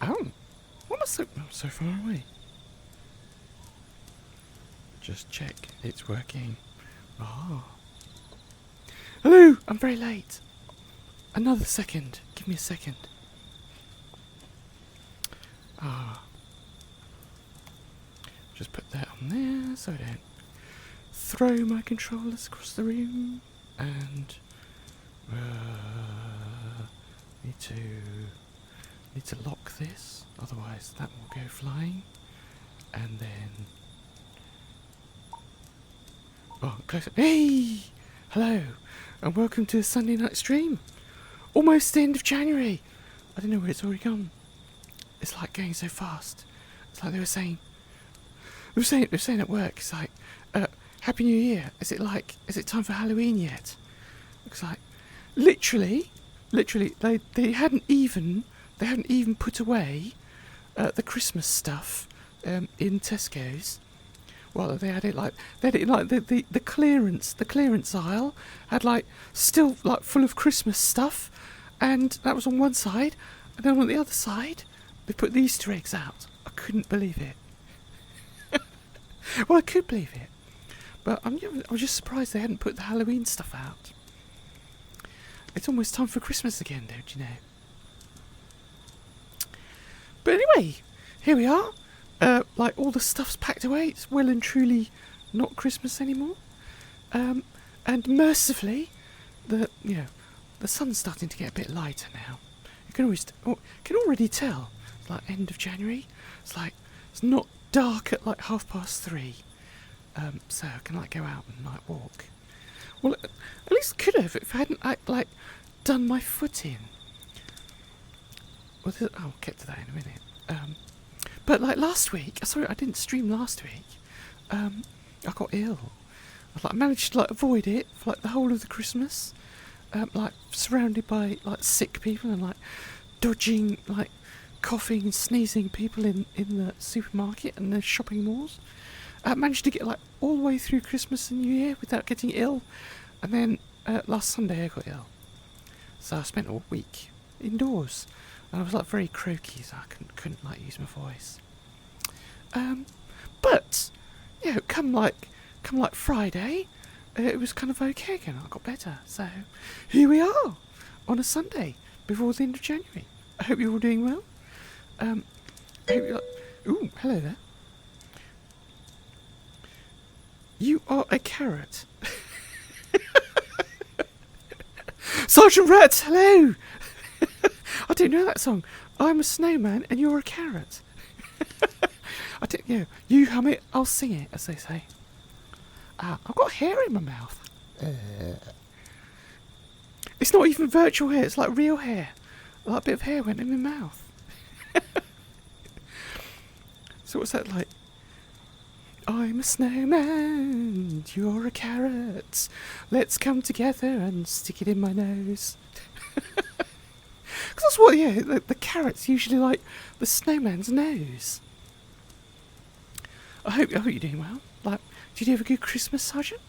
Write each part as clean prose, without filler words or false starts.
Oh, what am I so far away? Just check it's working. Oh. Hello, I'm very late. Another second. Give me a second. Ah. Just put that on there so I don't throw my controllers across the room. And need to lock this, otherwise that will go flying. And then close it. Hey! Hello, and welcome to a Sunday night stream. Almost the end of January. I don't know where it's already gone. It's like going so fast. It's like they were saying at work, it's like, Happy New Year. Is it time for Halloween yet? It's like, literally, they hadn't even put away the Christmas stuff in Tesco's. Well, they had it like the clearance aisle had still full of Christmas stuff, and that was on one side, and then on the other side they put the Easter eggs out. I couldn't believe it. Well, I could believe it, but I was just surprised they hadn't put the Halloween stuff out. It's almost time for Christmas again, don't you know? But anyway, here we are. All the stuff's packed away. It's well and truly not Christmas anymore. And mercifully, the sun's starting to get a bit lighter now. You can already tell. It's like end of January. It's not dark at 3:30. So I can go out and walk. Well, at least could have if I hadn't done my foot in. Well, I'll get to that in a minute. But last week, sorry, I didn't stream last week. I got ill. I managed to avoid it for the whole of the Christmas. Surrounded by sick people and dodging coughing and sneezing people in the supermarket and the shopping malls. I managed to get all the way through Christmas and New Year without getting ill, and then last Sunday I got ill. So I spent a week indoors. And I was very croaky, so I couldn't use my voice. But come Friday, it was kind of okay again. I got better. So here we are on a Sunday before the end of January. I hope you're all doing well. Ooh, hello there. You are a carrot. Sergeant Rat, hello. I don't know that song. I'm a snowman and you're a carrot. I don't, you hum it, I'll sing it, as they say. I've got hair in my mouth. It's not even virtual hair, it's real hair. A bit of hair went in my mouth. So what's that like? I'm a snowman, you're a carrot. Let's come together and stick it in my nose. Because that's what, the carrot's usually the snowman's nose. I hope you're doing well. Did you have a good Christmas, Sergeant?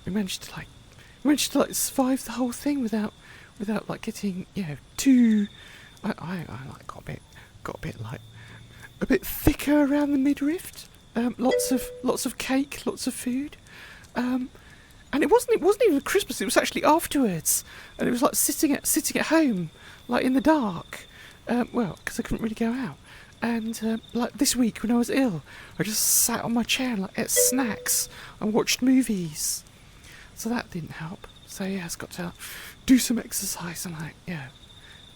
We managed to survive the whole thing without getting too. I got a bit thicker around the midriff. Lots of cake, lots of food. And it wasn't even Christmas. It was actually afterwards, and it was sitting at home, in the dark. Because I couldn't really go out. And this week when I was ill, I just sat on my chair and ate snacks and watched movies. So that didn't help. So I've got to do some exercise and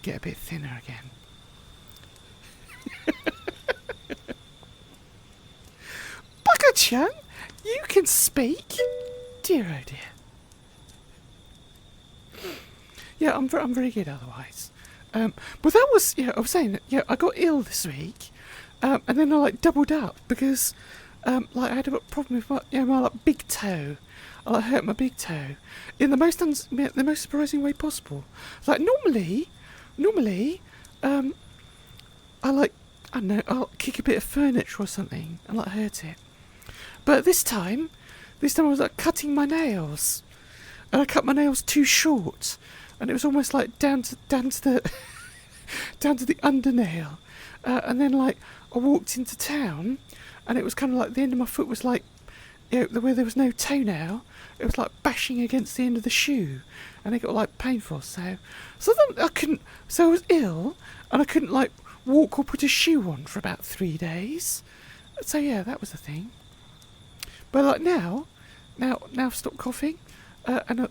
get a bit thinner again. Bugger-chan, you can speak. Dear oh dear. Yeah, I'm very good otherwise. But that was, I was saying that, I got ill this week, and then I doubled up because, I had a problem with my big toe. I hurt my big toe in the most surprising way possible. Normally, I don't know, I'll kick a bit of furniture or something and hurt it. But this time I was cutting my nails, and I cut my nails too short, and it was almost down to the down to the undernail, and then like I walked into town, and it was kind of like the end of my foot was like, where there was no toenail, it was like bashing against the end of the shoe, and it got like painful. So then I couldn't. So I was ill, and I couldn't like walk or put a shoe on for about 3 days. So yeah, that was the thing. But like now I've stopped coughing, and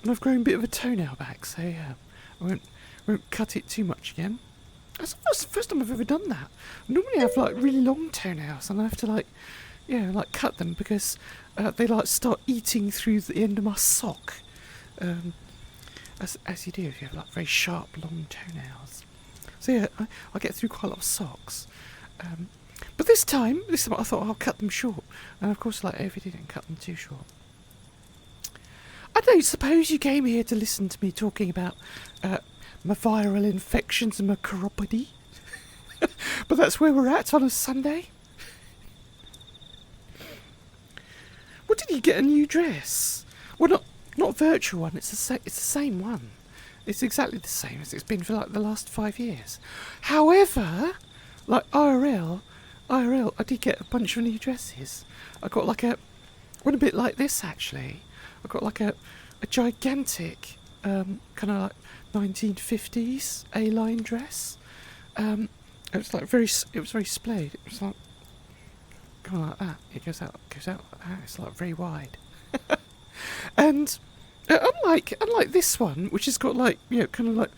I've grown a bit of a toenail back. So yeah, I won't cut it too much again. That's the first time I've ever done that. Normally I have like really long toenails, and I have to like cut them because they like start eating through the end of my sock, as you do if you have like very sharp long toenails. So yeah, I get through quite a lot of socks. But this time I thought I'll cut them short, and of course like overdid and cut them too short. I don't suppose you came here to listen to me talking about my viral infections and my chiropody, but that's where we're at on a Sunday. What, did you get a new dress? Well, not a virtual one. It's the same one. It's exactly the same as it's been for like the last 5 years. However, like IRL, I did get a bunch of new dresses. I got like one a bit like this actually. I got like a gigantic kind of like 1950s A-line dress. It was very splayed. It was like kind of like that. It goes out like that. It's like very wide. And unlike this one, which has got like kind of like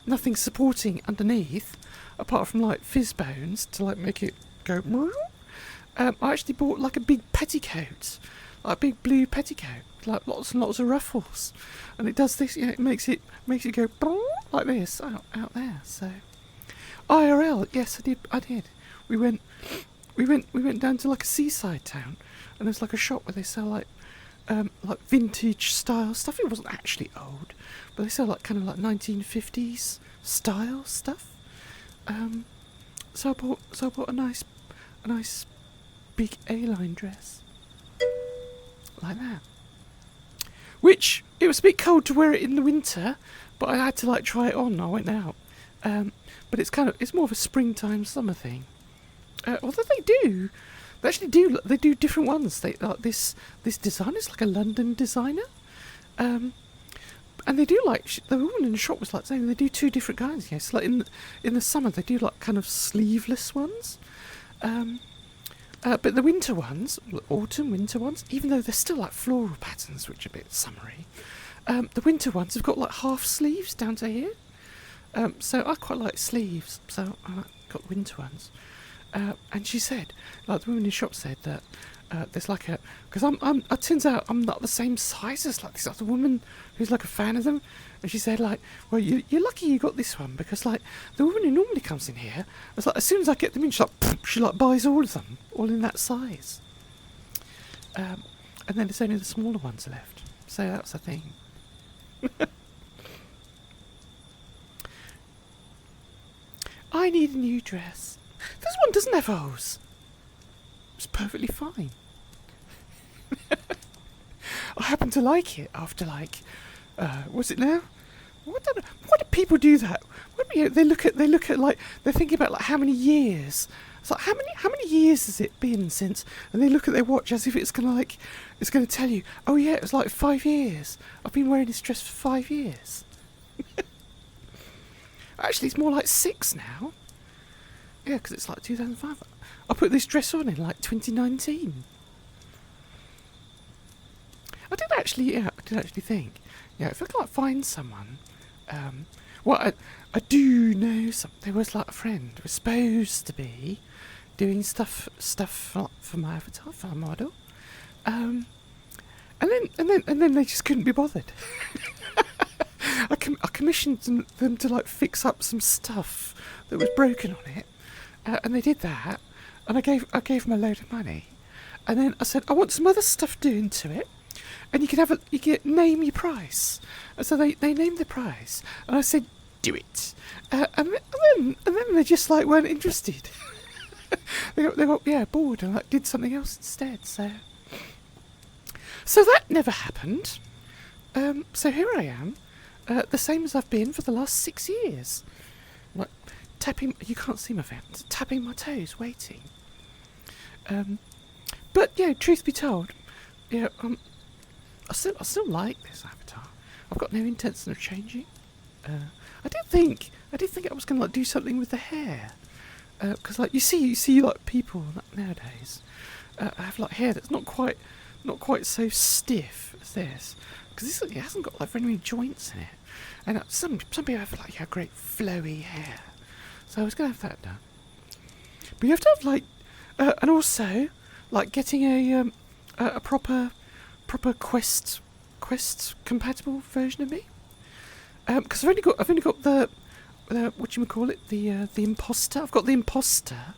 nothing supporting underneath, apart from like fizz bones to like make it go. I actually bought like a big petticoat, like a big blue petticoat, like lots and lots of ruffles, and it does this. It makes it go like this out there. So IRL, yes, I did. We went down to like a seaside town, and there's like a shop where they sell like vintage style stuff. It wasn't actually old, but they sell like kind of like 1950s style stuff. So I bought a nice big A-line dress like that. Which it was a bit cold to wear it in the winter, but I had to like try it on. I went out, but it's more of a springtime summer thing. Although they do different ones. They like this designer's like a London designer, and they do like the woman in the shop was like saying they do 2 different kinds. Yes, like in the summer they do like kind of sleeveless ones, but the winter ones, autumn winter ones, even though they're still like floral patterns which are a bit summery, the winter ones have got like half sleeves down to here. So I quite like sleeves, so I got winter ones. And she said, like the woman in the shop said that there's like because it turns out I'm not the same size as like this other woman who's like a fan of them, and she said like, well, you're lucky you got this one because like the woman who normally comes in here, it's like as soon as I get them in, she buys all of them, all in that size. And then there's only the smaller ones left, so that's the thing. I need a new dress. This one doesn't have holes. It's perfectly fine. I happen to like it after like, what's it now? Why do people do that? They look at like they're thinking about like how many years. It's like how many years has it been since? And they look at their watch as if it's gonna tell you. Oh yeah, it was like 5 years. I've been wearing this dress for 5 years. Actually, it's more like 6 now. Yeah, because it's like 2005. I put this dress on in like 2019. I did actually think, if I could like find someone, I do know there was like a friend who was supposed to be doing stuff for my avatar, for my model, and then they just couldn't be bothered. I commissioned them to like fix up some stuff that was broken on it. And they did that, and I gave them a load of money, and then I said I want some other stuff doing to it, and you can name your price. And so they named the price, and I said do it, and then they just like weren't interested. they got bored and like did something else instead. So that never happened. So here I am, the same as I've been for the last 6 years. like tapping. You can't see my fans. Tapping my toes, waiting. But yeah, truth be told, yeah, I still like this avatar. I've got no intention of changing. I did think I was gonna like do something with the hair, because like you see like people nowadays have like hair that's not quite so stiff as this, because it hasn't got like very many joints in it, and some people have like great flowy hair, so I was gonna have that done. But you have to have like, and also like getting a proper quest compatible version of me, because I've only got the what you call it, the imposter. I've got the imposter,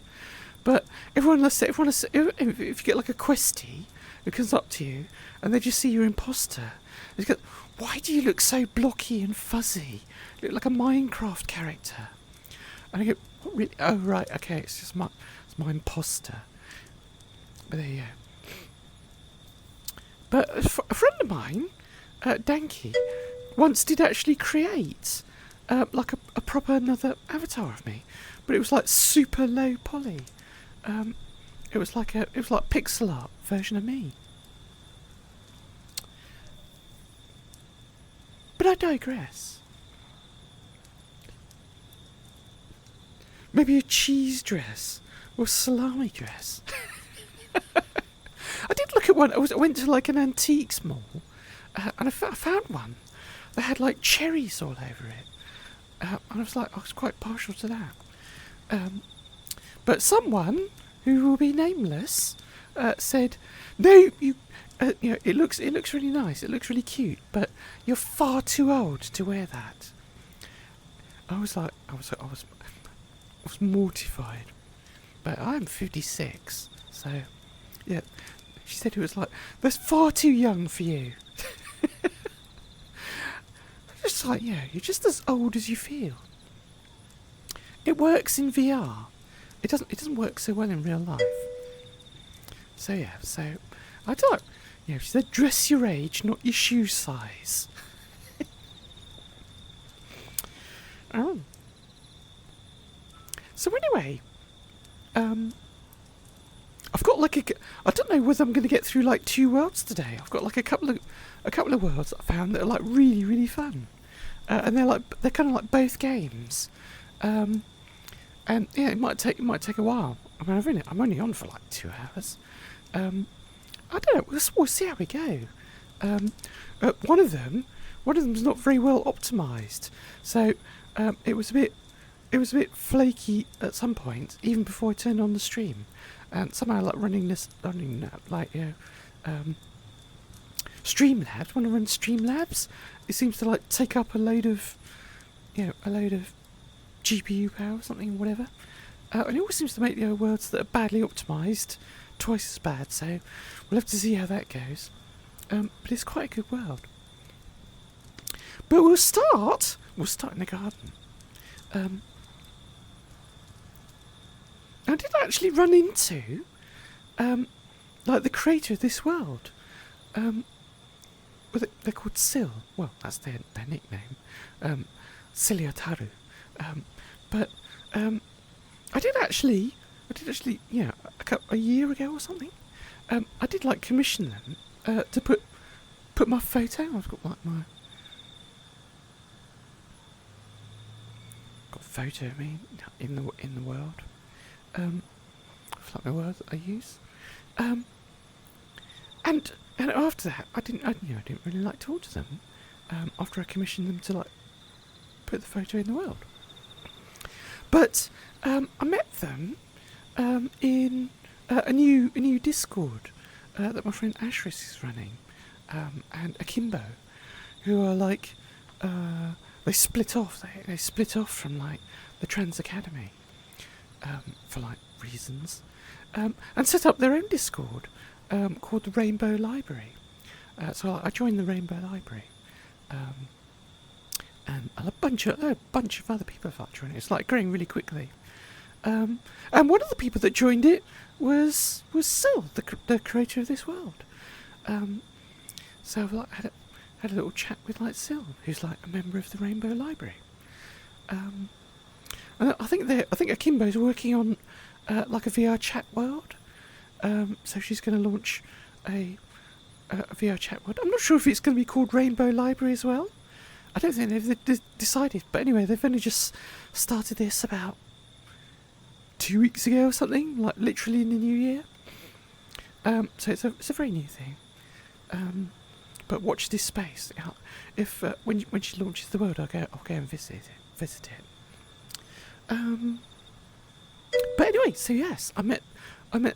but if you get like a questie who comes up to you and they just see your imposter, they go, "Why do you look so blocky and fuzzy? You look like a Minecraft character." And I go, "What really? Oh right, okay, it's my imposter." But there you go. But a friend of mine, Danky, once did actually create like a proper another avatar of me, but it was like super low poly. It was like pixel art version of me. But I digress. Maybe a cheese dress or salami dress. I did look at one. I went to like an antiques mall, and I found one that had like cherries all over it, and I was quite partial to that. But someone who will be nameless said, "No, it looks really nice. It looks really cute, but you're far too old to wear that." I was mortified, but I'm 56, so yeah. She said it was like, "That's far too young for you." Just like, yeah, you're just as old as you feel. It works in VR. It doesn't work so well in real life. So yeah, I don't. Yeah, she said, "Dress your age, not your shoe size." Oh. So anyway, I've got like I don't know whether I'm going to get through like 2 worlds today. I've got like a couple of worlds that I found that are like really really fun, and they're kind of like both games, and yeah, it might take a while. I mean, I'm only on for like 2 hours. I don't know. We'll see how we go. One of them's not very well optimized, so it was a bit flaky at some point, even before I turned on the stream. And somehow, like Streamlabs. When I run Streamlabs, it seems to like take up a load of GPU power or something, whatever. And it always seems to make the worlds that are badly optimized twice as bad. So we'll have to see how that goes. But it's quite a good world. But we'll start in the garden. I did actually run into, like the creator of this world. They're called Sil. Well, that's their nickname, Siliotaru. But I did actually, yeah, a year ago or something. I did like commission them to put my photo. I've got like got a photo of me in the world. Like the words that I use, and after that, I didn't really like to talk to them. After I commissioned them to like put the photo in the world, but I met them in a new Discord that my friend Ashris is running, and Akimbo, who are like they split off. They split off from like the Trans Academy. For like reasons, and set up their own Discord called the Rainbow Library. So I joined the Rainbow Library, and a bunch of other people have joined it. It's like growing really quickly. And one of the people that joined it was Sil, the creator of this world. So I've like had a little chat with like Sil, who's like a member of the Rainbow Library. And I think Akimbo's working on like a VRChat world. So she's going to launch a VRChat world. I'm not sure if it's going to be called Rainbow Library as well. I don't think they've decided. But anyway, they've only just started this about 2 weeks ago or something, like literally in the new year. So it's a very new thing. But watch this space. If when she launches the world, I'll go and visit it. But anyway, so yes, I met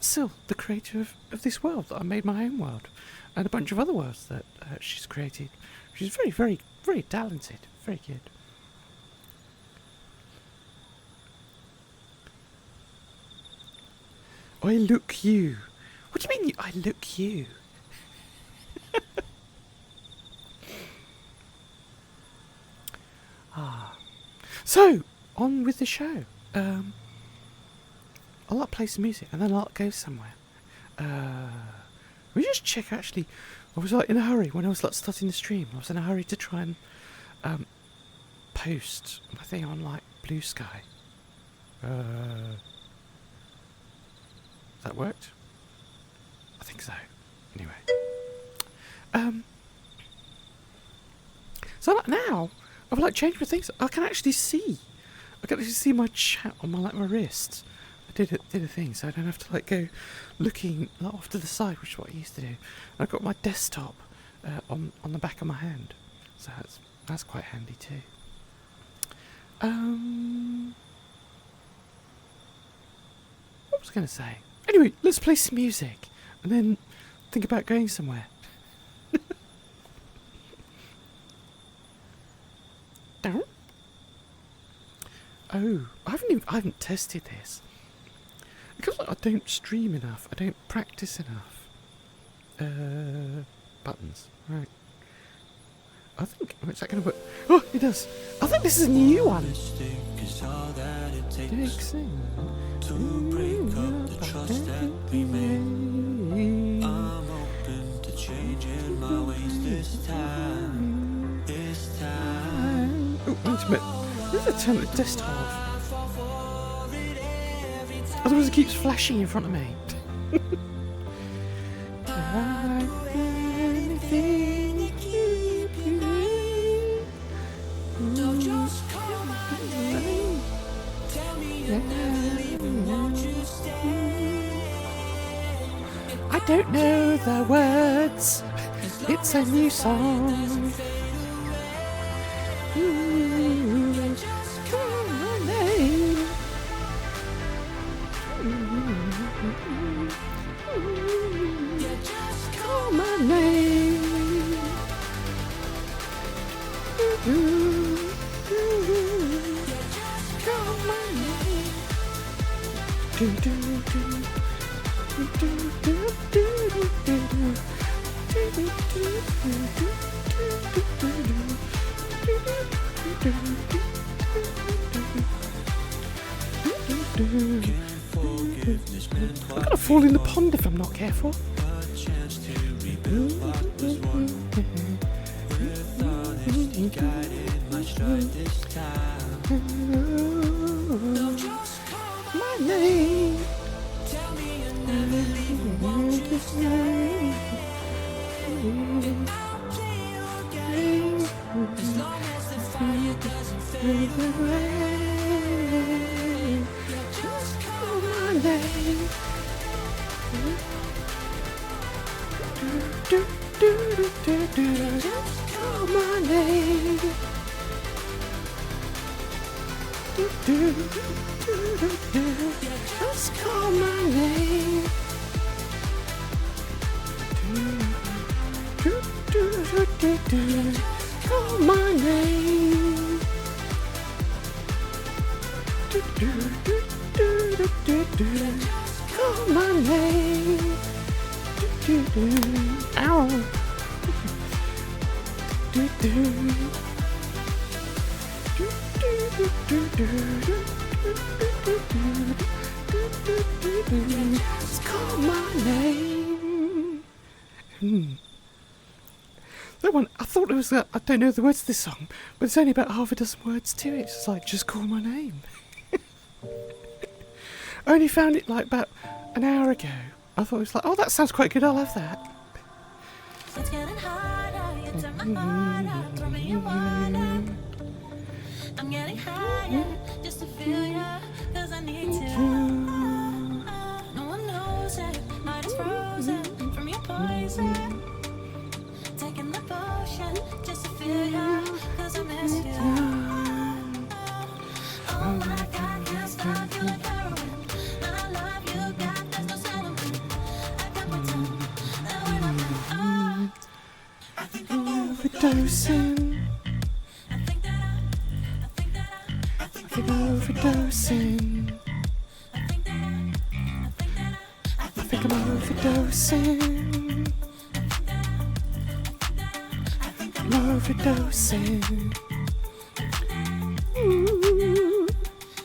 Sil, the creator of this world that I made my own world, and a bunch of other worlds that she's created. She's very, very, very talented, very good. I look you. What do you mean I look you? So, on with the show. I'll like play some music and then I'll go somewhere. We just check actually. I was like in a hurry when I was like starting the stream. I was in a hurry to try and post my thing on like Blue Sky. That worked? I think so. Anyway. So like now I've like changed my things. I can actually see my chat on my wrist. I did a thing, so I don't have to like go looking like, off to the side, which is what I used to do. And I've got my desktop on the back of my hand, so that's quite handy too. What was I going to say? Anyway, let's play some music and then think about going somewhere. Oh, I haven't tested this. Because I don't stream enough, I don't practice enough. Buttons, right. I think, is that going to work? Oh, it does. I think this is a new one. To break up the trust that we made. I'm open to changing my ways this time. Oh, wait a minute. This is a turn the desktop off. Otherwise it keeps flashing in front of me. I don't know the words. It's a new song. Call my name. Call my name. Call my name. I'm gonna fall in the pond if I'm not careful. My name. As long as the fire doesn't fade away, just call my name. Just call my name. Just call my name. Call my name. Call my name. Ow. Just call my name. That one, I thought it was I don't know the words to this song, but it's only about half a dozen words to it. It's like, just call my name. I only found it like about an hour ago. I thought it was like, oh, that sounds quite good. I'll have that. It's getting harder, you turn my heart out, throw me in water. I'm getting higher, just to feel ya, cause I need to. No one knows it, heart is frozen from your poison. Taking the potion, just to feel ya, cause I miss you. Oh my God, can't stop you like heroin. I love you, God, there's no settlement. I can't pretend that we're not meant. Oh, I think I'm Overdosing. I think that I think I'm overdosing. I think that I think I'm overdosing. I'm overdosing. Ooh.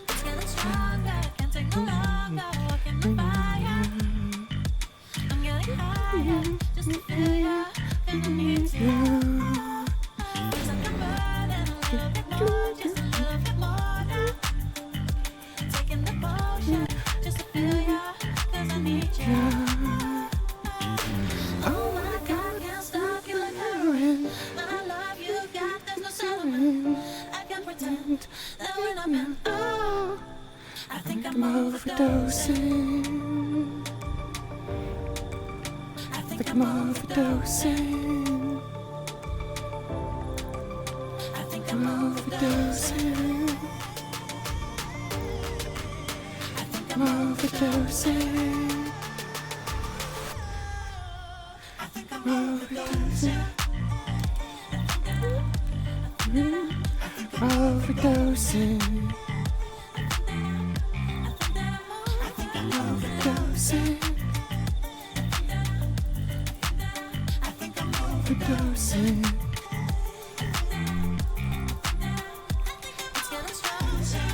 it's getting stronger, can't take no longer, walking the fire. I'm getting higher, just to feel ya, cause I need to. Feels like I'm burning a little bit more, just a little bit more now. Taking the potion, just to feel ya, cause I need you. Oh my God, can't stop you like heroin. But I love you, God, there's no settlement. I can't pretend that we're not meant. Oh, I think I'm overdosing. I think I'm Overdosing. I think I'm I'm overdosing. I'm overdosing. I'm overdosing. Overdosing. Overdosing. Overdosing. It's getting stronger.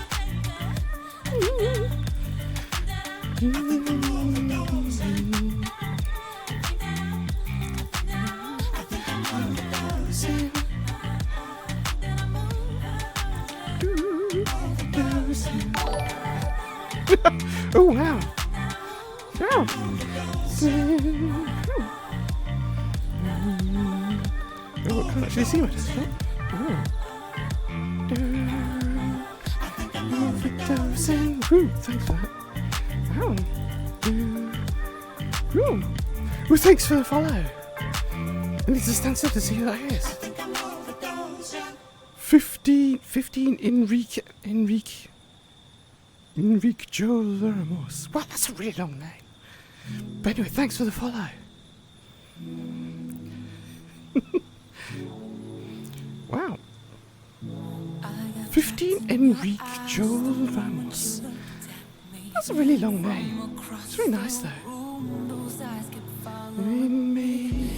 Overdosing. Overdosing. Oh wow! Wow! Oh, I can't actually see what it's like. Oh. Overdosing. Ooh, thanks for that. Wow. Ooh. Well, thanks for the follow. I need to stand still to see who that is. 15 Enrique Joel Ramos. Wow, that's a really long name. But anyway, thanks for the follow. Wow. 15 Enrique Joel Ramos. That's a really long name. It's really nice though. In me,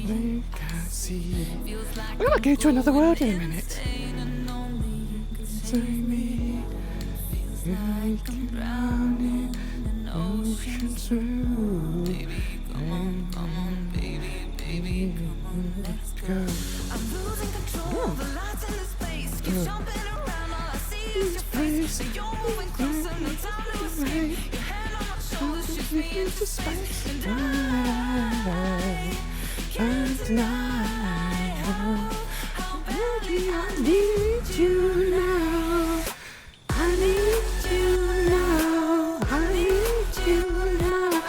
they can't see. I'm gonna go to another world in a minute. Say me, like drowning oceans through. Let's go. I'm losing control of the lights in this place. Keep jumping around, all I see is your face. And you're moving closer, no time to escape. Your hand on my shoulder shoots me into space. And I Can't deny how badly I need you now. I need you now. I need you now.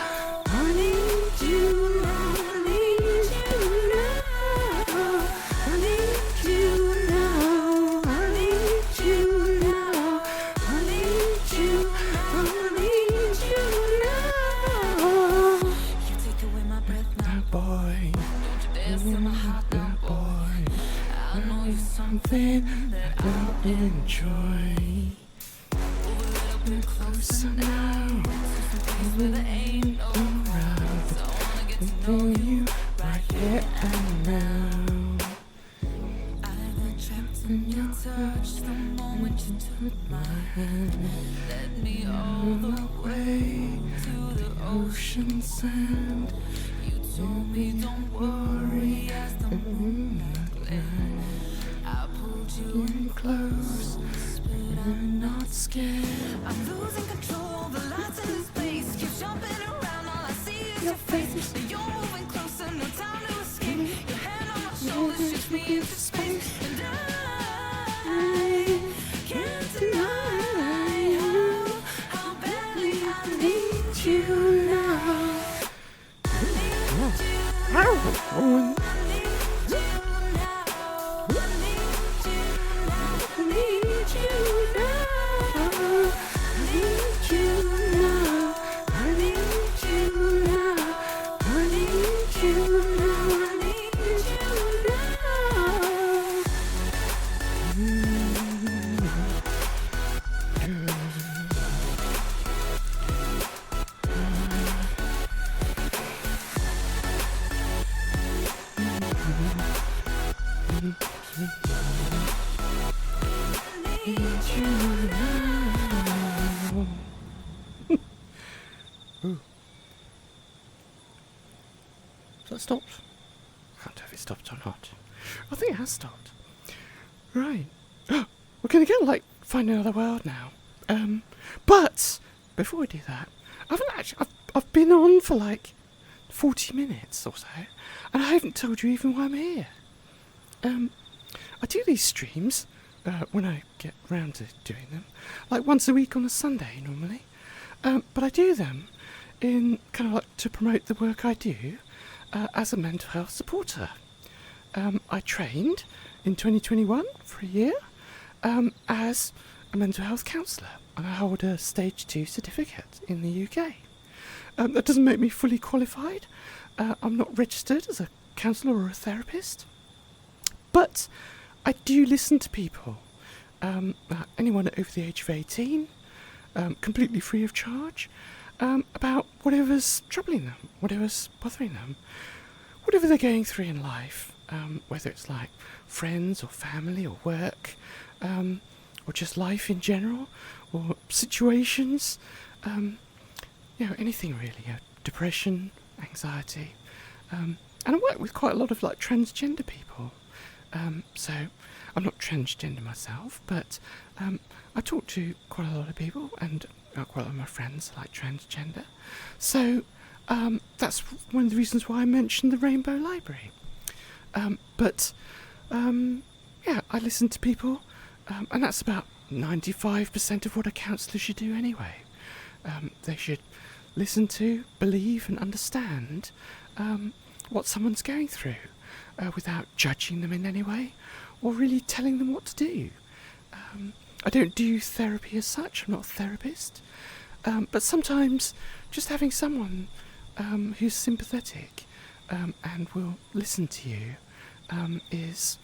I need you now. I need you now. I need you now. I need you now. I need you. I need you now. you take away my breath now. That boy. Don't you dare steal my heart now, That boy. boy. I know you're Something something that I enjoy. move a little bit Closer now. where there ain't no Around. so I wanna get to know Know you. you right here and now. I got trapped in your touch the moment you took my hand. Led me all the way to the ocean sand. You told me don't worry as the moonlight glowed. I pulled Getting close, you're not scared. I'm losing control, the lights in space keep jumping around. All I see is your face. You're moving closer, no time to escape. Your hand on my shoulder shoots me into space, and I can't deny how badly I need you now. Oh, Has that stopped? I can't tell if it stopped or not. I think it has stopped. Right. We're gonna go find another world now. But before we do that, I've been on for 40 minutes or so, and I haven't told you even why I'm here. I do these streams when I get round to doing them, once a week on a Sunday normally. But I do them in kind of to promote the work I do as a mental health supporter. I trained in 2021 for a year as a mental health counsellor, and I hold a Stage 2 certificate in the UK. That doesn't make me fully qualified. I'm not registered as a counsellor or a therapist, but I do listen to people, anyone over the age of 18, completely free of charge, about whatever's troubling them, whatever's bothering them, whatever they're going through in life, whether it's friends or family or work, or just life in general, or situations, anything really, depression, anxiety, and I work with quite a lot of transgender people, so I'm not transgender myself, but I talk to quite a lot of people, and quite a lot of my friends are transgender, so that's one of the reasons why I mentioned the Rainbow Library. But I listen to people, and that's about 95% of what a counsellor should do anyway. They should listen to, believe and understand what someone's going through, without judging them in any way, or really telling them what to do. I don't do therapy as such, I'm not a therapist, but sometimes just having someone who's sympathetic and will listen to you is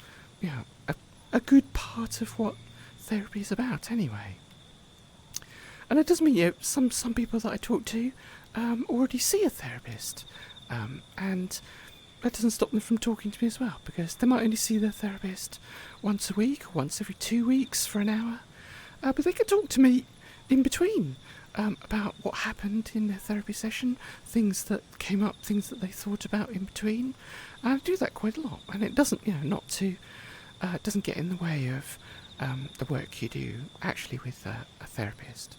a good part of what therapy is about anyway. And it does mean some people that I talk to already see a therapist, and that doesn't stop them from talking to me as well, because they might only see their therapist once a week or once every 2 weeks for an hour, but they can talk to me in between about what happened in their therapy session, things that came up, things that they thought about in between, and I do that quite a lot, and it doesn't it doesn't get in the way of the work you do actually with a therapist,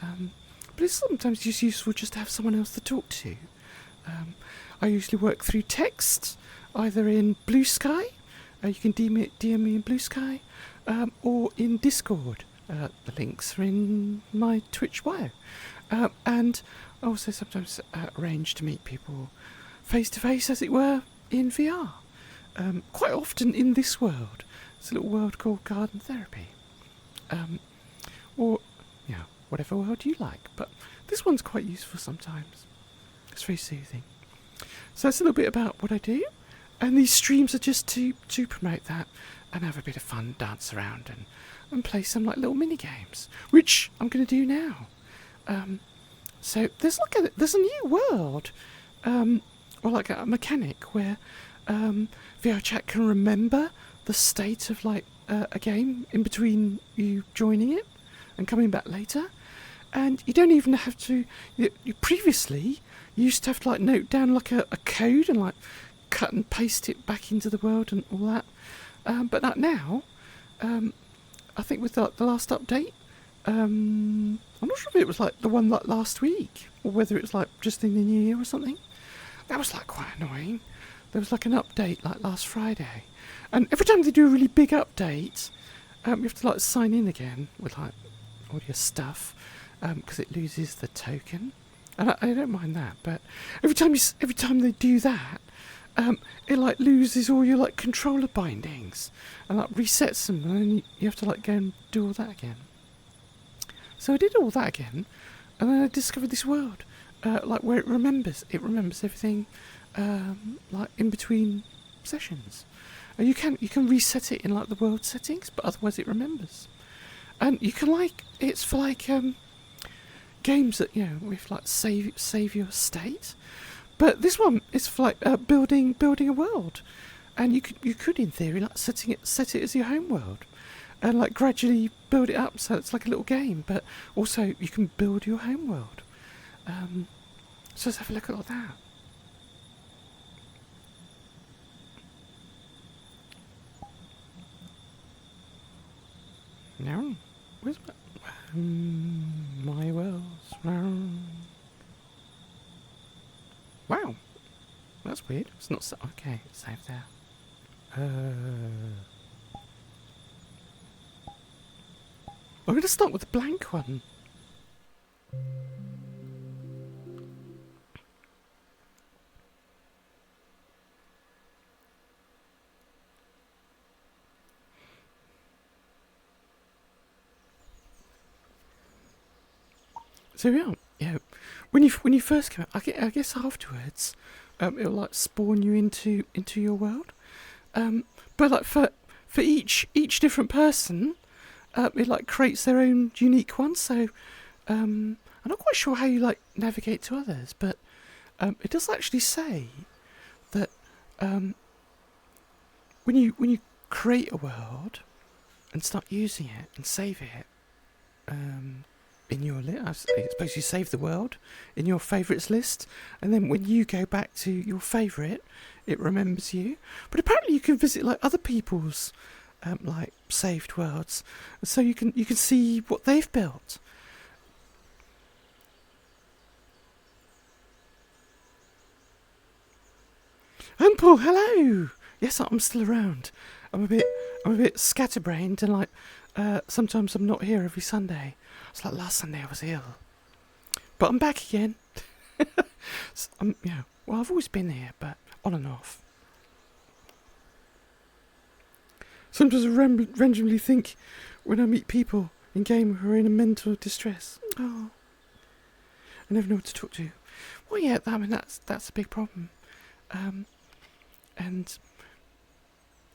but it's sometimes just useful just to have someone else to talk to. I usually work through text, either in Blue Sky, you can DM me in Blue Sky, or in Discord. The links are in my Twitch bio. And I also sometimes arrange to meet people face to face, as it were, in VR. Quite often in this world. It's a little world called Garden Therapy. Or, whatever world you like. But this one's quite useful sometimes. It's very soothing. So that's a little bit about what I do, and these streams are just to promote that and have a bit of fun, dance around and play some little mini games, which I'm going to do now. So there's a new world, or a mechanic where VRChat can remember the state of a game in between you joining it and coming back later. And you don't even have to. You previously used to have to note down a code and cut and paste it back into the world and all that. But now I think with the last update. I'm not sure if it was like the one like last week or whether it was like just in the new year or something. That was like quite annoying. There was like an update like last Friday, and every time they do a really big update, you have to like sign in again with like all your stuff because it loses the token. And I don't mind that, but every time they do that, it like loses all your like controller bindings and like resets them, and then you have to like go and do all that again. So I did all that again, and then I discovered this world, like where it remembers everything, like in between sessions. And you can reset it in like the world settings, but otherwise it remembers. And you can like it's for like games that with like save your state, but this one is for like building a world, and you could in theory like set it as your home world. And like gradually build it up so it's like a little game, but also you can build your home world. So let's have a look at all that. No, where's my worlds? Wow, that's weird. It's not okay. It's saved there. I'm going to start with a blank one. So yeah. When you first come out, I guess afterwards, it'll like spawn you into your world. But like for each different person. It like creates their own unique one, so I'm not quite sure how you like navigate to others, but it does actually say that when you create a world and start using it and save it in your list, I suppose you save the world in your favourites list, and then when you go back to your favourite, it remembers you. But apparently you can visit like other people's like saved worlds, so you can see what they've built. And Paul, hello. Yes, I'm still around. I'm a bit scatterbrained, and like sometimes I'm not here every Sunday. It's like last Sunday I was ill, but I'm back again. So well, I've always been here, but on and off. Sometimes I randomly think when I meet people in game who are in a mental distress. Oh, I never know what to talk to. Well, yeah, I mean that's a big problem, and I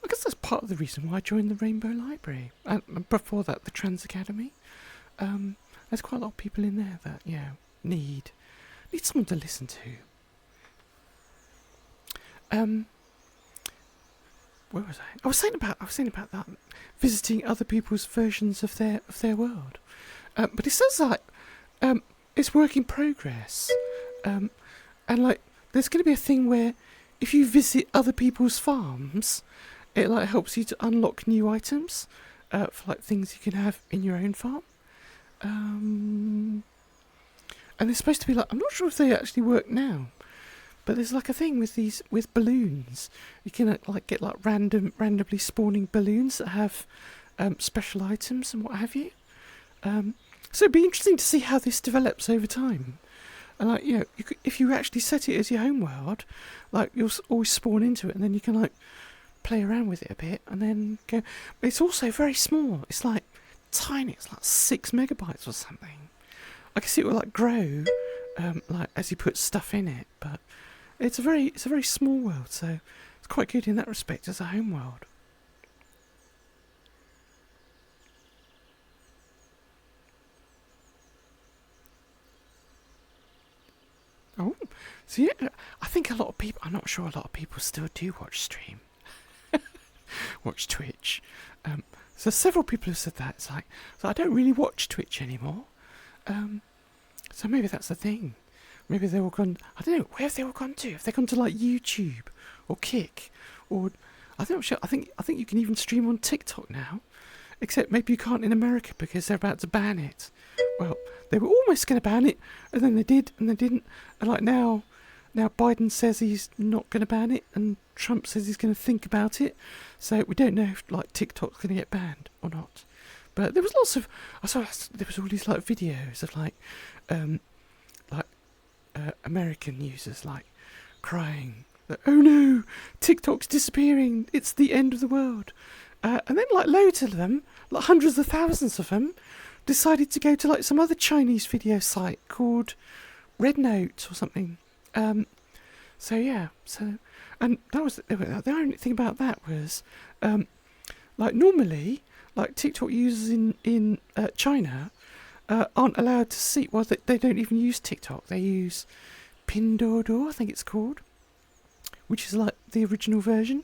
guess that's part of the reason why I joined the Rainbow Library, and before that the Trans Academy. There's quite a lot of people in there that need someone to listen to. Where was I? I was saying about that, visiting other people's versions of their world. But it says like it's work in progress, and like there's going to be a thing where if you visit other people's farms, it like helps you to unlock new items for like things you can have in your own farm. And it's supposed to be like, I'm not sure if they actually work now, but there's like a thing with balloons. You can like get like randomly spawning balloons that have special items and what have you. So it'd be interesting to see how this develops over time. And like if you actually set it as your home world, like you'll always spawn into it, and then you can like play around with it a bit, and then go. But it's also very small. It's like tiny. It's like 6 megabytes or something. I guess it will like grow, like as you put stuff in it. But it's a very small world, so it's quite good in that respect as a home world. Oh, so yeah, I think a lot of people. I'm not sure a lot of people still do watch Twitch. So several people have said that. It's like, so I don't really watch Twitch anymore. So maybe that's the thing. Maybe they've all gone. I don't know, where have they all gone to? Have they gone to like YouTube or Kick or I don't know. I think you can even stream on TikTok now. except maybe you can't in America because they're about to ban it. Well, they were almost going to ban it, and then they did, and they didn't. And like now Biden says he's not going to ban it, and Trump says he's going to think about it. So we don't know if like TikTok's going to get banned or not. But there was lots of, there was all these like videos of American users like crying that, oh no, TikTok's disappearing, it's the end of the world. And then like loads of them, like hundreds of thousands of them, decided to go to like some other Chinese video site called Red Note or something. So yeah, and that was the only thing about that was, like normally, like TikTok users in China aren't allowed to see. Well, they don't even use TikTok. They use Pinduoduo, I think it's called, which is like the original version,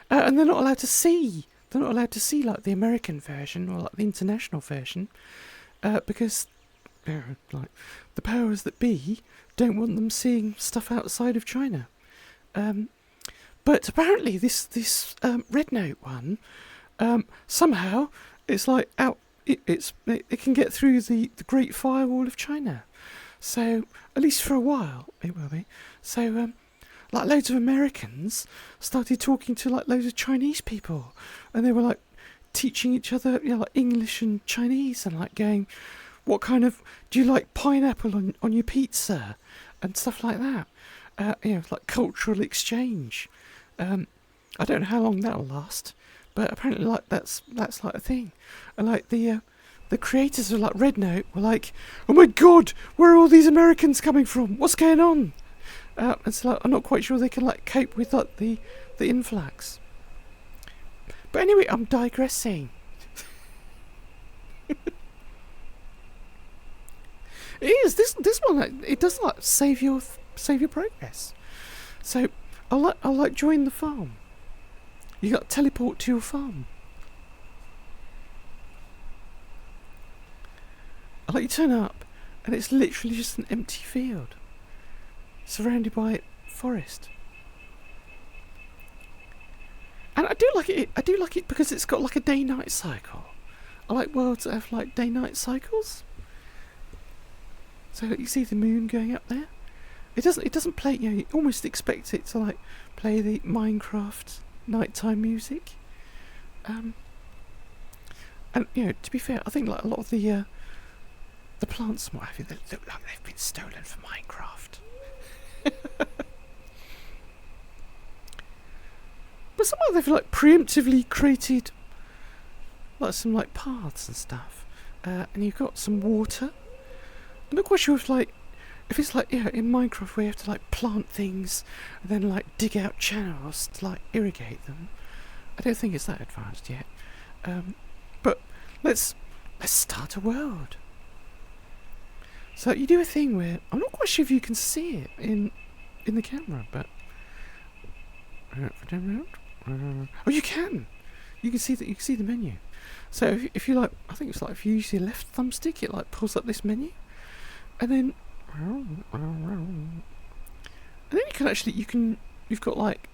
and they're not allowed to see. They're not allowed to see like the American version or like the international version, because like the powers that be don't want them seeing stuff outside of China. But apparently this Red Note one, somehow it's like out. It can get through the Great Firewall of China. So at least for a while it will be. So like loads of Americans started talking to like loads of Chinese people, and they were like teaching each other, like English and Chinese, and like going, what kind of, do you like pineapple on your pizza and stuff like that. Like cultural exchange. I don't know how long that'll last, but apparently like that's like a thing. And like the creators of like Red Note were like, oh my god, where are all these Americans coming from? What's going on? And so like, I'm not quite sure they can like cope with like the influx. But anyway, I'm digressing. It is this one. Like, it does like save your progress. So I'll like join the farm. You got to teleport to your farm. I like you turn up, and it's literally just an empty field, surrounded by forest. And I do like it. I do like it because it's got like a day-night cycle. I like worlds that have like day-night cycles. So you see the moon going up there. It doesn't play. You almost expect it to like play the Minecraft nighttime music. And to be fair, I think like a lot of the plants and what have you, they look like they've been stolen from Minecraft. But somehow they've like preemptively created like some like paths and stuff, and you've got some water. I'm not quite sure if it's like in Minecraft where you have to like plant things and then like dig out channels to like irrigate them. I don't think it's that advanced yet. But let's start a world. So you do a thing where I'm not quite sure if you can see it in the camera, but oh, you can. You can see that. You can see the menu. So if you like, I think it's like if you use your left thumbstick, it like pulls up this menu, and then you can actually you've got like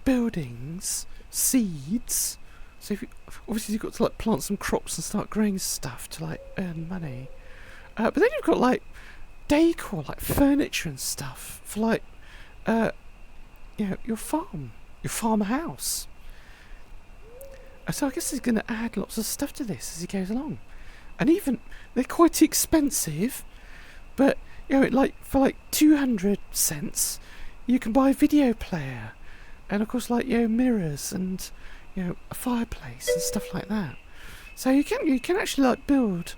buildings, seeds. So obviously you've got to like plant some crops and start growing stuff to like earn money. But then you've got like decor, like furniture and stuff for like your farmhouse. So I guess he's going to add lots of stuff to this as he goes along, and even they're quite expensive. But like for like 200 cents, you can buy a video player, and of course like mirrors and a fireplace and stuff like that. So you can actually like build,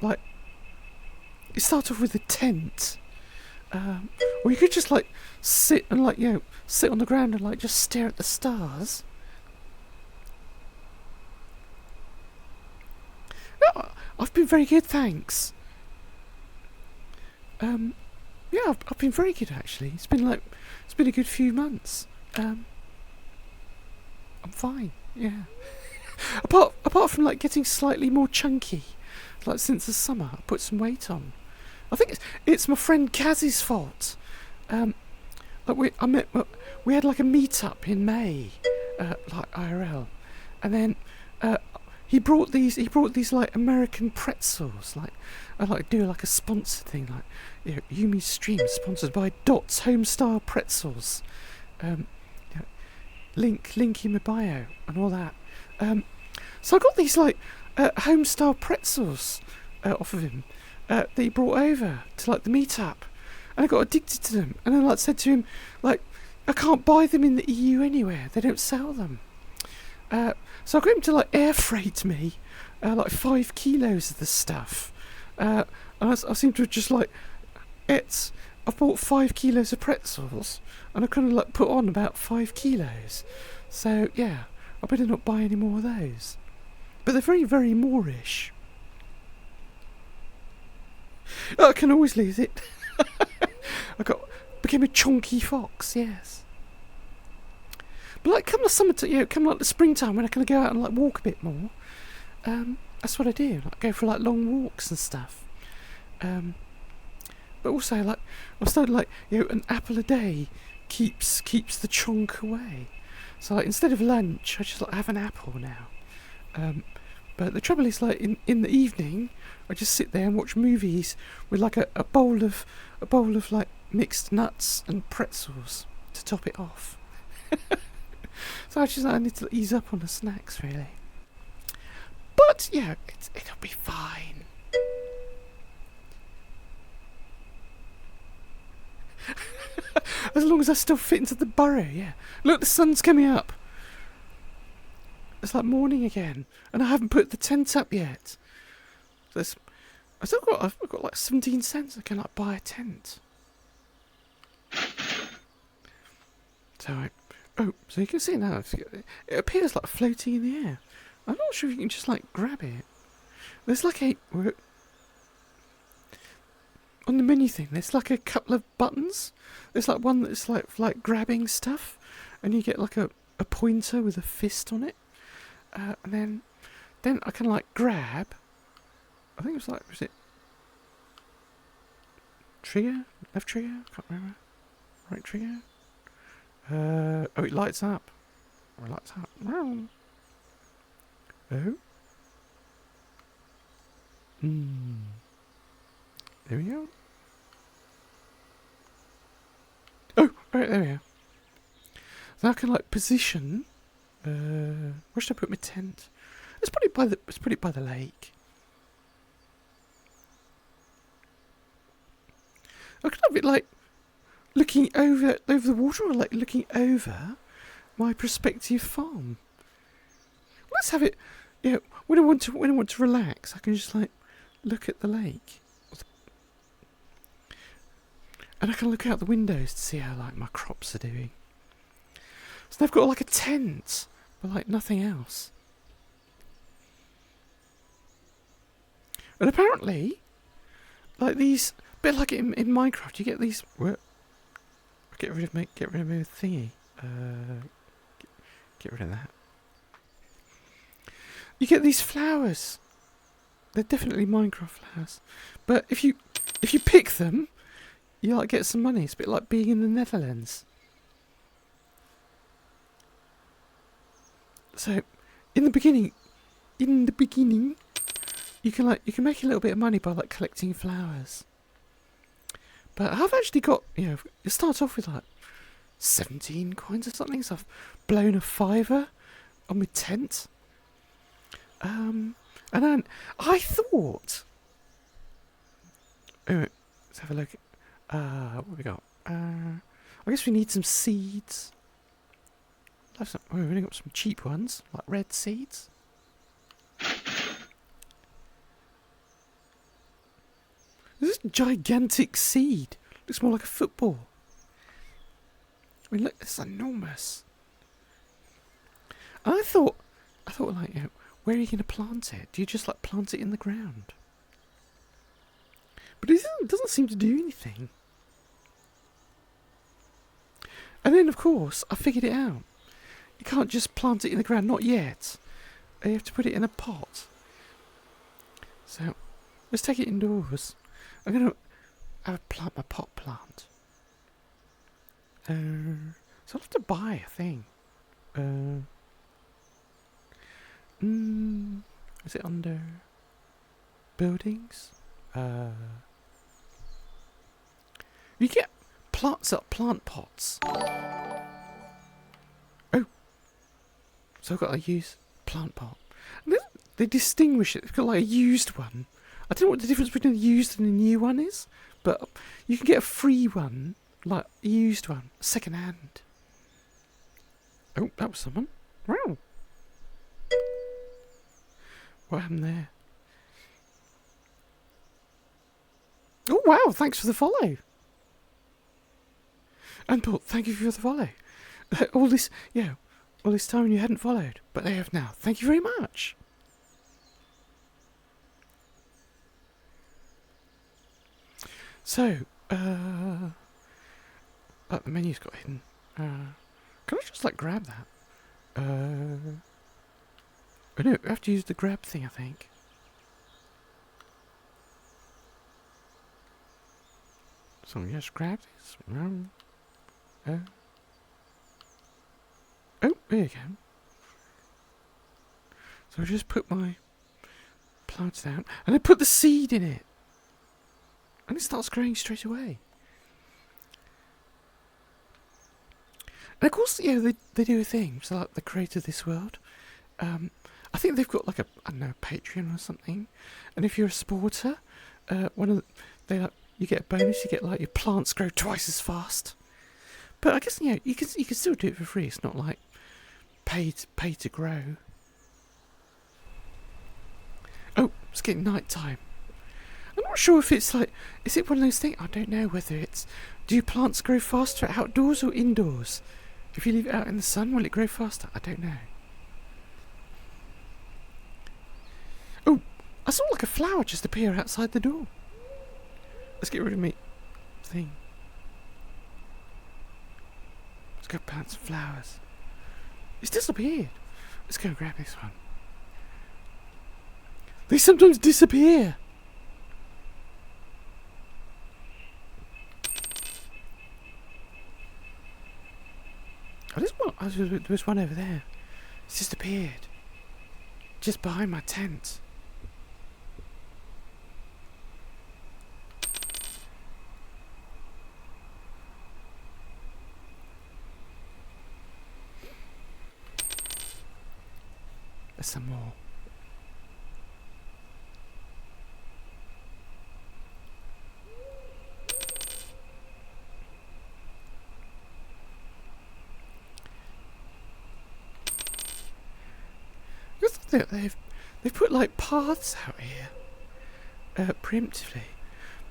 like you start off with a tent, or you could just like sit and like sit on the ground and like just stare at the stars. Oh, I've been very good, thanks. I've been very good actually. It's been a good few months. I'm fine. Yeah. apart from like getting slightly more chunky, like since the summer, I put some weight on. I think it's my friend Kaz's fault. We had like a meet-up in May, like IRL, and then he brought these like American pretzels, like I like do like a sponsor thing, like Yumi's stream sponsored by Dot's Homestyle Pretzels, link in my bio and all that. So I got these like Homestyle Pretzels off of him that he brought over to like the meetup, and I got addicted to them, and I like said to him like, I can't buy them in the EU anywhere, they don't sell them. So I got him to like air freight me like 5 kilos of the stuff, and I seem to have just like I bought 5 kilos of pretzels, and I kind of like put on about 5 kilos. So yeah, I better not buy any more of those. But they're very, very Moorish. I can always lose it. Became a chunky fox, yes. But like come the summertime, come like the springtime when I can go out and like walk a bit more. That's what I do. Like go for like long walks and stuff. But also like I've started like an apple a day keeps the chunk away. So like instead of lunch, I just like have an apple now. But the trouble is like in the evening, I just sit there and watch movies with like a bowl of like mixed nuts and pretzels to top it off. So I need to ease up on the snacks really. But yeah, it'll be fine. As long as I still fit into the burrow, yeah. Look, the sun's coming up. It's like morning again, and I haven't put the tent up yet. I've got like 17 cents. I can like buy a tent. So so you can see now. It appears like floating in the air. I'm not sure if you can just like grab it. There's like on the menu thing. There's like a couple of buttons. There's like one that's like grabbing stuff, and you get like a pointer with a fist on it. And then I can like grab. I think it was it trigger, left trigger? I can't remember. Right trigger. It lights up. Or it lights up. Oh. There we go. Oh, right, there we go. So I can like position. Where should I put my tent? Let's put it by the lake. I could have it like looking over the water, or like looking over my prospective farm. Let's have it. Yeah, when I want to relax, I can just like look at the lake, and I can look out the windows to see how like my crops are doing. So they've got like a tent, but like nothing else. And apparently, like these, a bit like in Minecraft, you get these. Get rid of my thingy. Get rid of that. You get these flowers. They're definitely Minecraft flowers, but if you pick them, you like get some money. It's a bit like being in the Netherlands. So, in the beginning, you can make a little bit of money by like collecting flowers. But I've actually got, it starts off with like 17 coins or something, so I've blown a £5 on my tent. And then I thought, let's have a look. What have we got? I guess we need some seeds. We've only got some cheap ones, like red seeds. This gigantic seed looks more like a football. I mean, look, it's enormous. And I thought, like, where are you going to plant it? Do you just like plant it in the ground? But it doesn't seem to do anything. And then, of course, I figured it out. You can't just plant it in the ground, not yet. You have to put it in a pot. So, let's take it indoors. I'm going to plant my pot plant. So I'll have to buy a thing. Is it under buildings? You get plant pots. Oh, so I've got to use plant pot. And they distinguish it. They've got like a used one. I don't know what the difference between a used and a new one is, but you can get a free one, like a used one, second hand. Oh, that was someone. Wow. What happened there? Oh wow! Thanks for the follow. And Paul, thank you for the follow. All this time you hadn't followed, but they have now. Thank you very much. So, the menu's got hidden. Can I just like grab that? Oh no, I have to use the grab thing, I think. So just grab this. Oh, there you go. So I just put my plants down, and I put the seed in it, and it starts growing straight away. And of course, you know, they do a thing. So like the creator of this world, I think they've got like a, I don't know, Patreon or something. And if you're a supporter, you get a bonus. You get like your plants grow twice as fast. But I guess, you know, you can still do it for free. It's not like pay to grow. Oh, it's getting night time. I'm not sure if it's like, is it one of those things? I don't know whether it's, do plants grow faster outdoors or indoors? If you leave it out in the sun, will it grow faster? I don't know. Oh, I saw like a flower just appear outside the door. Let's get rid of me thing. Let's go plant some flowers. It's disappeared. Let's go grab this one. They sometimes disappear. Oh, there's one over there. It's just appeared. Just behind my tent. There's some more. They've put like paths out here, preemptively,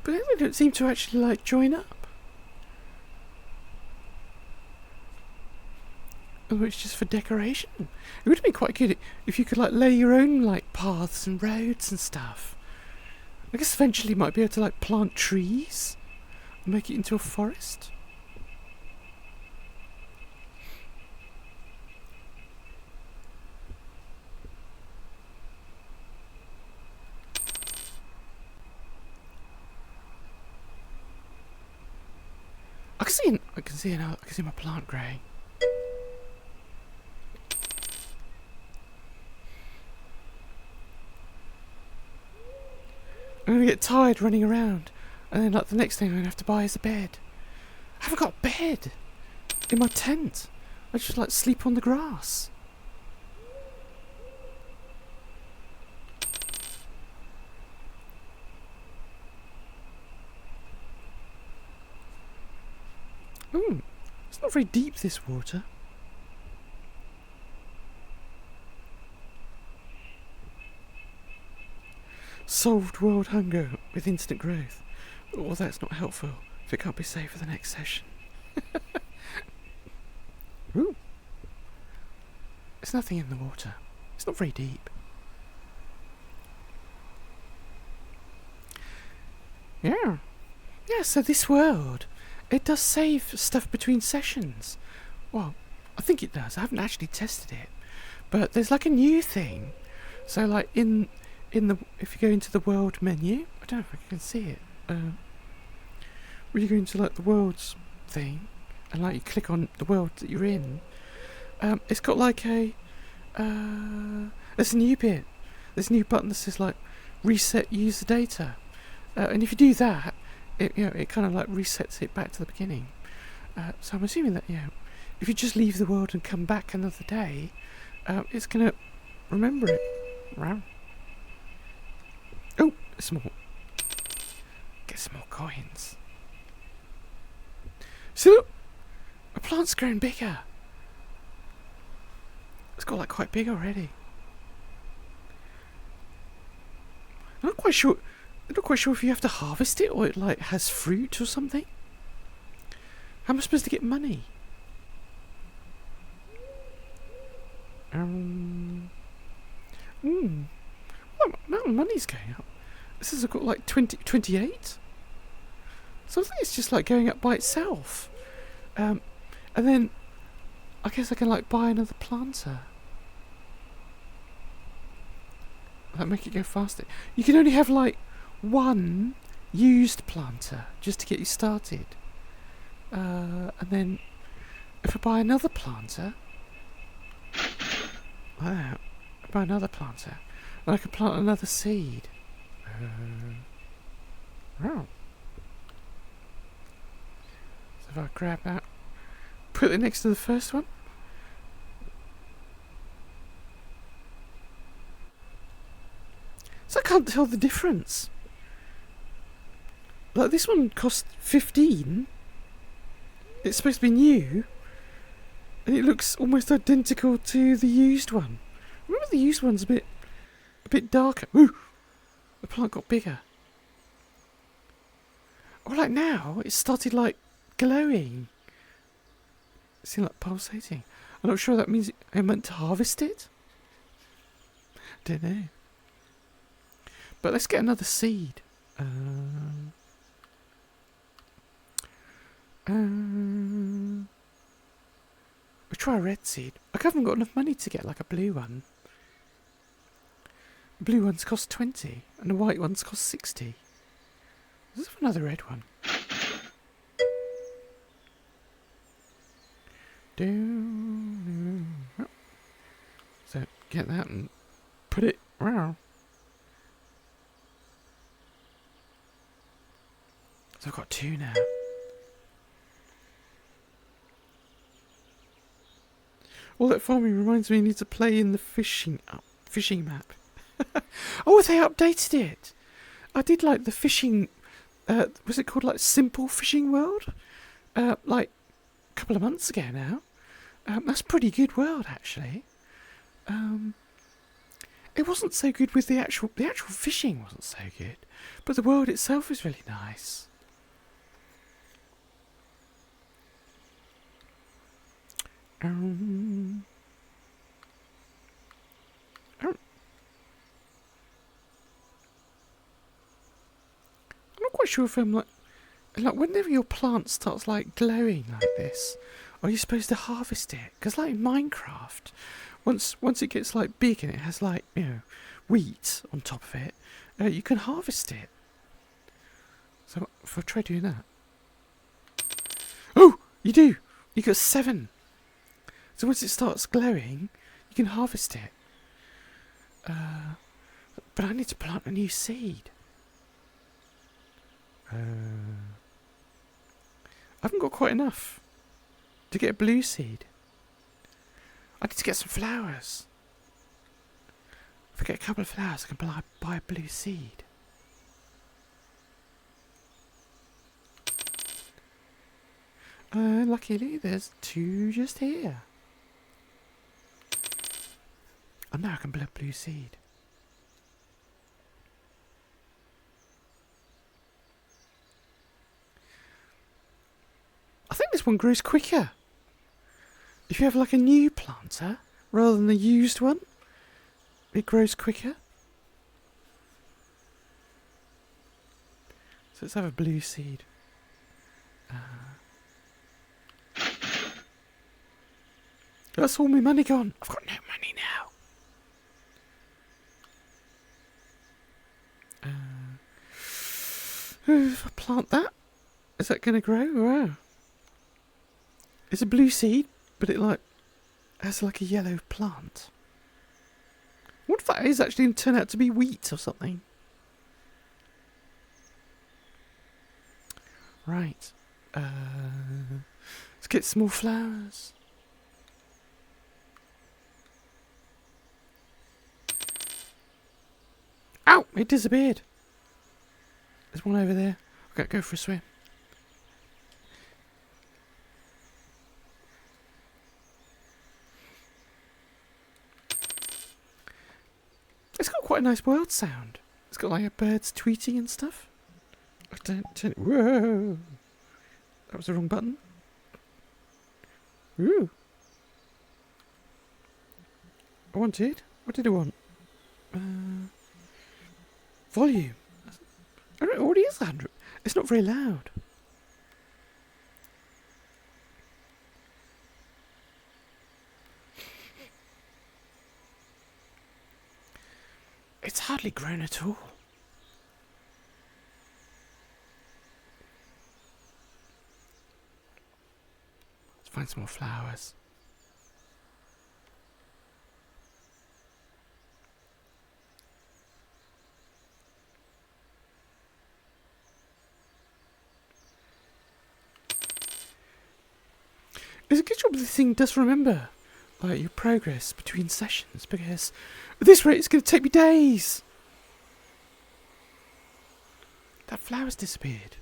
but they don't seem to actually like join up. Oh, it's just for decoration. It would have been quite good if you could like lay your own like paths and roads and stuff. I guess eventually you might be able to like plant trees and make it into a forest. I can see my plant growing. I'm gonna get tired running around, and then like the next thing I'm gonna have to buy is a bed. I haven't got a bed in my tent. I just like sleep on the grass. It's not very deep, this water. Solved world hunger with instant growth. Oh, that's not helpful if it can't be saved for the next session. Ooh. There's nothing in the water. It's not very deep. Yeah. Yeah, so this world, it does save stuff between sessions. Well, I think it does. I haven't actually tested it. But there's like a new thing. So like if you go into the world menu, I don't know if I can see it. When you go into like the worlds thing, and like you click on the world that you're in, It's got like a there's a new bit. There's a new button that says like reset user data, and if you do that, it kind of like resets it back to the beginning. So I'm assuming that if you just leave the world and come back another day, it's gonna remember it. Wow. Oh, some more. Get some more coins. See, look, a plant's growing bigger. It's got like quite big already. I'm not quite sure. I'm not quite sure if you have to harvest it or it like has fruit or something. How am I supposed to get money? Well, amount of money's going up. This has got like 28. So I think it's just like going up by itself. And then I guess I can like buy another planter. That make it go faster. You can only have like one used planter just to get you started. And then if I buy another planter, and I can plant another seed. Oh. So if I grab that, put it next to the first one. So I can't tell the difference. Like this one cost 15. It's supposed to be new. And it looks almost identical to the used one. Remember the used one's a bit darker. Ooh! The plant got bigger. Or like now, it started like glowing. It seemed like pulsating. I'm not sure that means I meant to harvest it. Don't know. But let's get another seed. We'll try a red seed. I haven't got enough money to get like a blue one. The blue ones cost 20 and the white ones cost 60. Let's have another red one. So get that and put it around. So I've got 2 now. All that farming reminds me I need to play in the fishing map. Oh, they updated it. I did like the fishing. Was it called like Simple Fishing World? Like a couple of months ago now. That's a pretty good world actually. It wasn't so good with the actual fishing wasn't so good, but the world itself is really nice. I'm not quite sure if I'm like whenever your plant starts like glowing like this, are you supposed to harvest it? Because like in Minecraft, once it gets like big and it has like wheat on top of it, you can harvest it. So if I try doing that, oh, you do. You got 7. So once it starts glowing, you can harvest it. But I need to plant a new seed. I haven't got quite enough to get a blue seed. I need to get some flowers. If I get a couple of flowers, I can buy a blue seed. Luckily, there's 2 just here. And now I can build a blue seed. I think this one grows quicker. If you have like a new planter rather than a used one, it grows quicker. So let's have a blue seed. That's all my money gone. I've got no money now. If I plant that, is that going to grow? Wow. It's a blue seed, but it like as like a yellow plant. What if that is actually going to turn out to be wheat or something? Right. Let's get some more flowers. Ow! It disappeared. There's one over there. I've got to go for a swim. It's got quite a nice world sound. It's got like birds tweeting and stuff. I don't turn it. Whoa! That was the wrong button. Ooh. I wanted. What did I want? Volume. Oh, it already is 100. It's not very loud. It's hardly grown at all. Let's find some more flowers. It's a good job this thing does remember like your progress between sessions, because at this rate it's going to take me days. That flower's disappeared.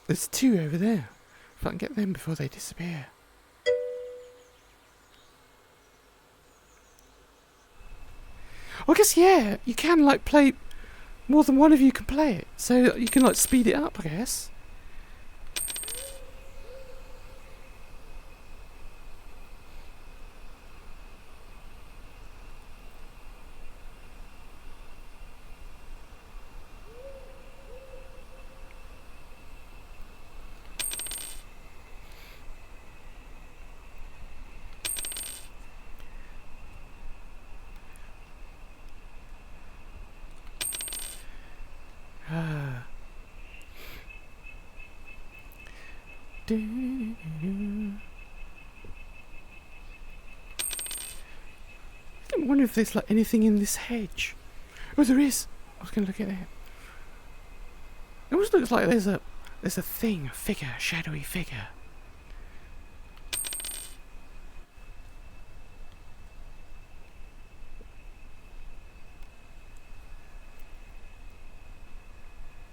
There's 2 over there. If I can get them before they disappear. Well, I guess, yeah, you can like play, more than one of you can play it, so you can like speed it up, I guess. I wonder if there's like anything in this hedge. Oh, there is. I was going to look at it. It always looks like there's a thing, a figure, a shadowy figure.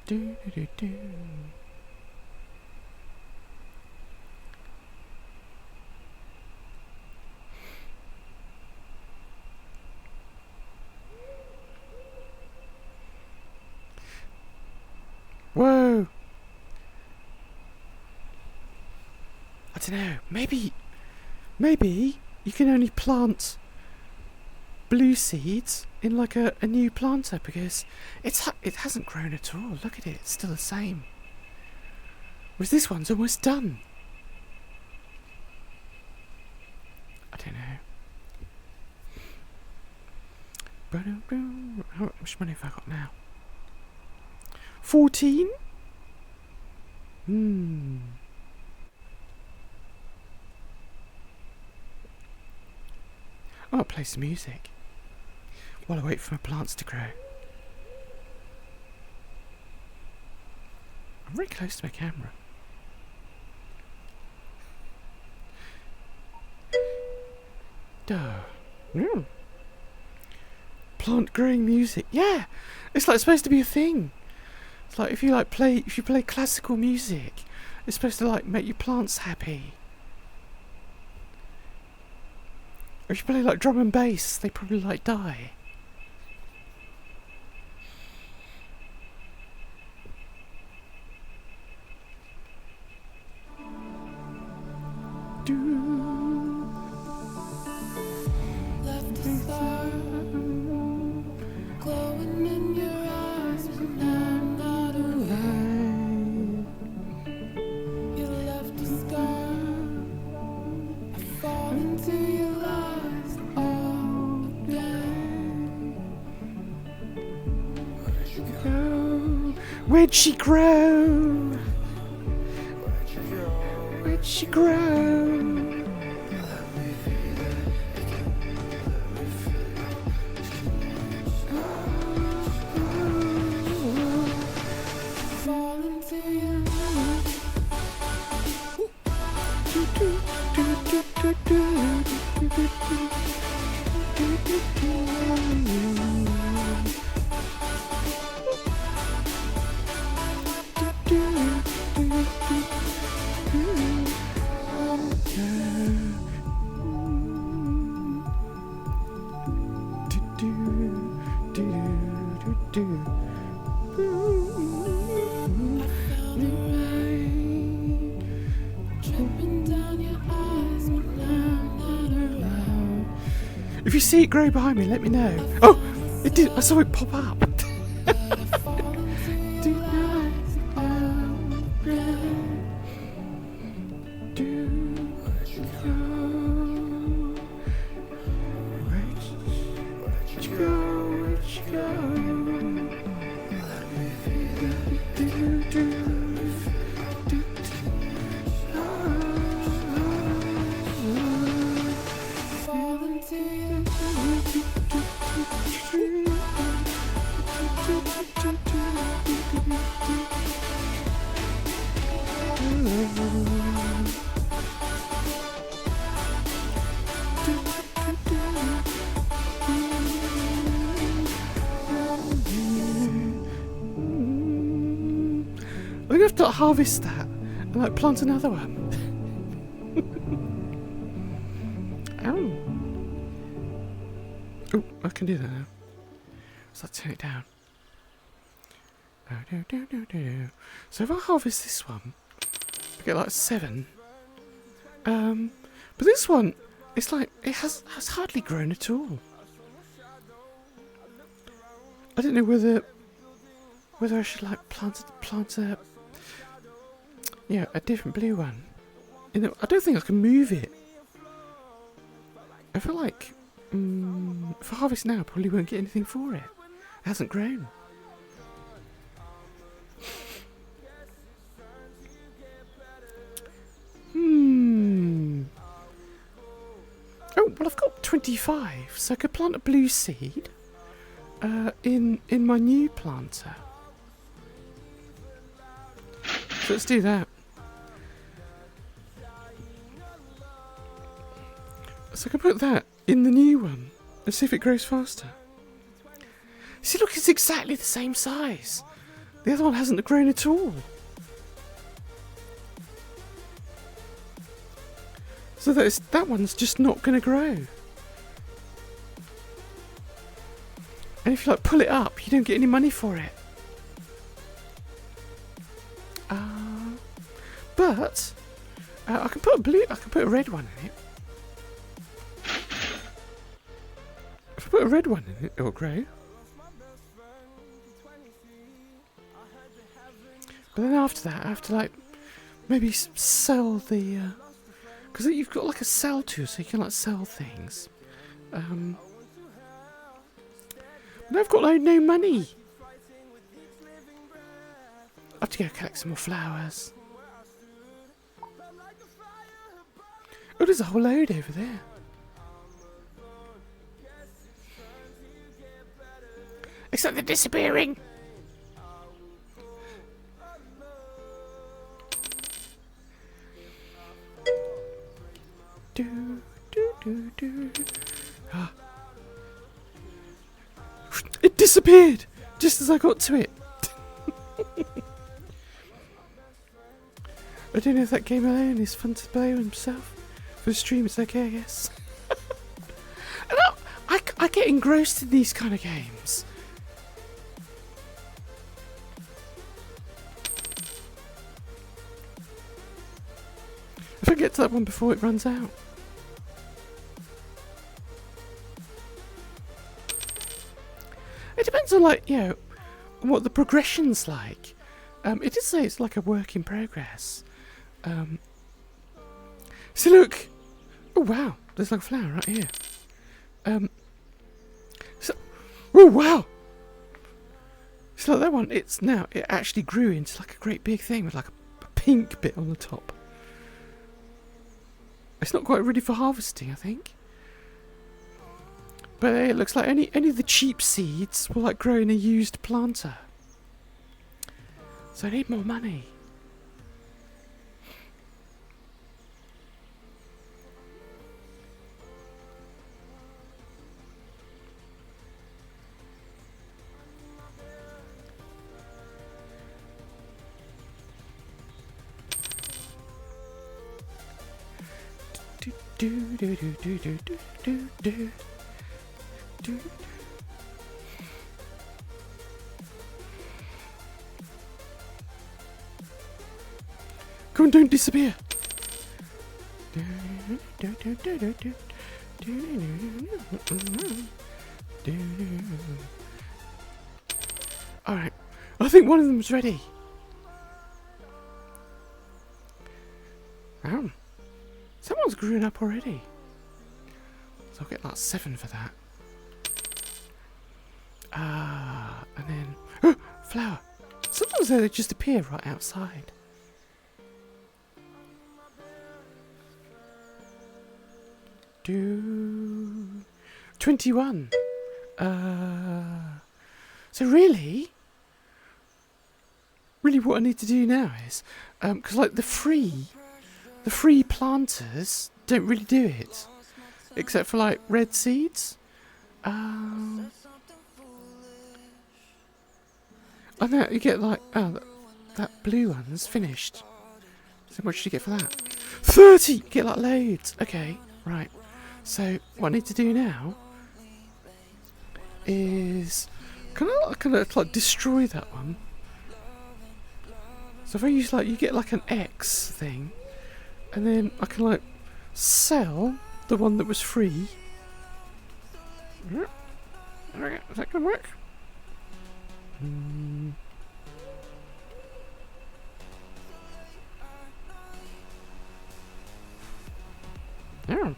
Do do do do. Whoa! I don't know. Maybe you can only plant blue seeds in like a new planter, because it hasn't grown at all. Look at it; it's still the same. Whereas this one's almost done. I don't know. How much money have I got now? 14? I'll play some music while I wait for my plants to grow. I'm very close to my camera. Duh. Yeah. Plant growing music. Yeah, it's like supposed to be a thing. It's like if you play classical music, it's supposed to like make your plants happy. Or if you play like drum and bass, they probably like die. Left a star glowing in your eyes when I'm not around. You left a scar. I fall into your lies all again. Where'd she grow? Where'd she grow? If you see it grow behind me, let me know. Oh, it did. I saw it pop up. I'm gonna have to harvest that and like plant another one. Oh, I can do that now. So I'll turn it down. So if I harvest this one, I get like 7. But this one, it's like it has hardly grown at all. I don't know whether I should like plant a a different blue one. You know, I don't think I can move it. I feel like if I harvest now, I probably won't get anything for it. It hasn't grown. Oh, well, I've got 25, so I could plant a blue seed in my new planter. So let's do that. So I can put that in the new one and see if it grows faster. See, look, it's exactly the same size. The other one hasn't grown at all. So that one's just not going to grow. And if you like pull it up, you don't get any money for it. But I can put a red one in it. If I put a red one in it, it'll grow. But then after that, I have to like maybe sell the because you've got like a sell tool, so you can like sell things. But I've got like no money. I have to go collect some more flowers. Oh, there's a whole load over there. Except they're disappearing. It disappeared just as I got to it. I don't know if that game alone is fun to play with himself. For the stream, it's okay, I guess. And I get engrossed in these kind of games. If I get to that one before it runs out. It depends on, like, what the progression's like. It did say it's like a work in progress. So look! Oh wow, there's like a flower right here. Oh wow! So like that one, it actually grew into like a great big thing with like a pink bit on the top. It's not quite ready for harvesting, I think. But it looks like any of the cheap seeds will like grow in a used planter. So I need more money. Do do do do do do do do. Come on, don't disappear. Alright, I think one of them's ready. Oh, someone's grown up already. So I'll get like 7 for that. And then flower. Sometimes they just appear right outside. Do 21. So really what I need to do now is, because like the free planters don't really do it, except for like red seeds. I know you get like that blue one's finished. So what should you get for that? 30. You get like loads. Okay, right. So what I need to do now is kind of like destroy that one. So if I use like, you get like an X thing, and then I can like sell the one that was free. Is that gonna work? Yeah.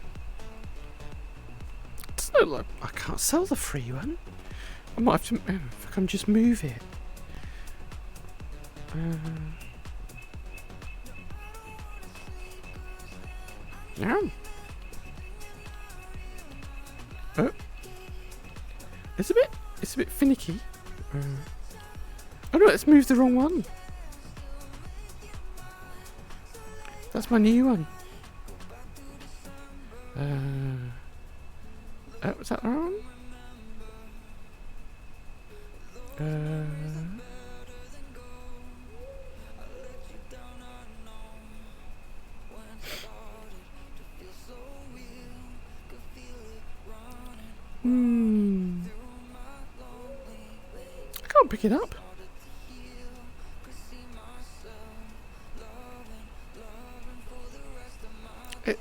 Doesn't look like I can't sell the free one. I might have to, if I can just move it. Yeah. Oh. It's a bit finicky. Oh no, let's move the wrong one. That's my new one. Oh, was that the wrong one? I can't pick it up.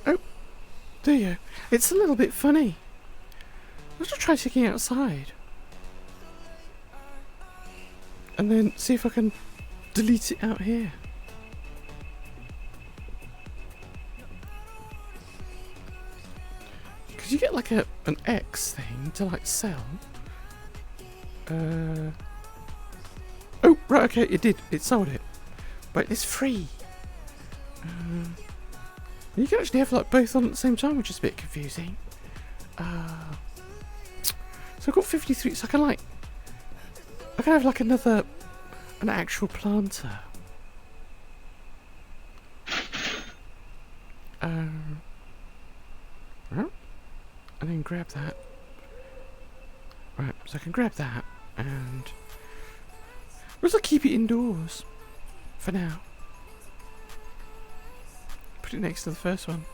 Oh, there you go. It's a little bit funny. Let's try taking it outside. And then see if I can delete it out here. Because you get like an X thing to like sell. Oh, right, okay, it did. It sold it. But it's free. You can actually have like both on at the same time, which is a bit confusing. So I've got 53, so I can have like an actual planter. Well, and then grab that. Right, so I can grab that and we'll just keep it indoors for now. Put it next to the first one.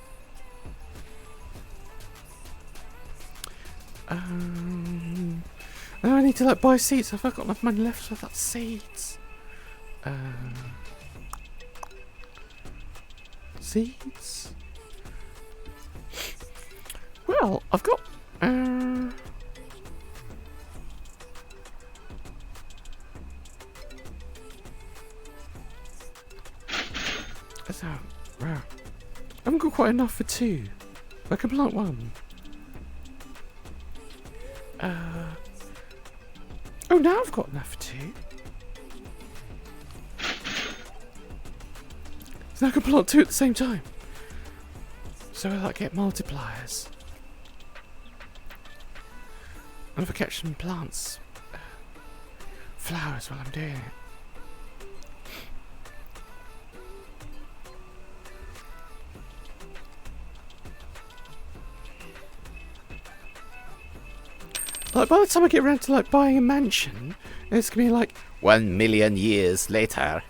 Now I need to like buy seeds. I've got enough money left for that seeds. Seeds. Well, I've got. So, wow. I haven't got quite enough for 2. I can plant 1. Oh, now I've got enough for 2. So now I can plant 2 at the same time. So I like get multipliers. And if I catch some plants, flowers while I'm doing it. Like by the time I get around to like buying a mansion, it's gonna be like 1 million years later.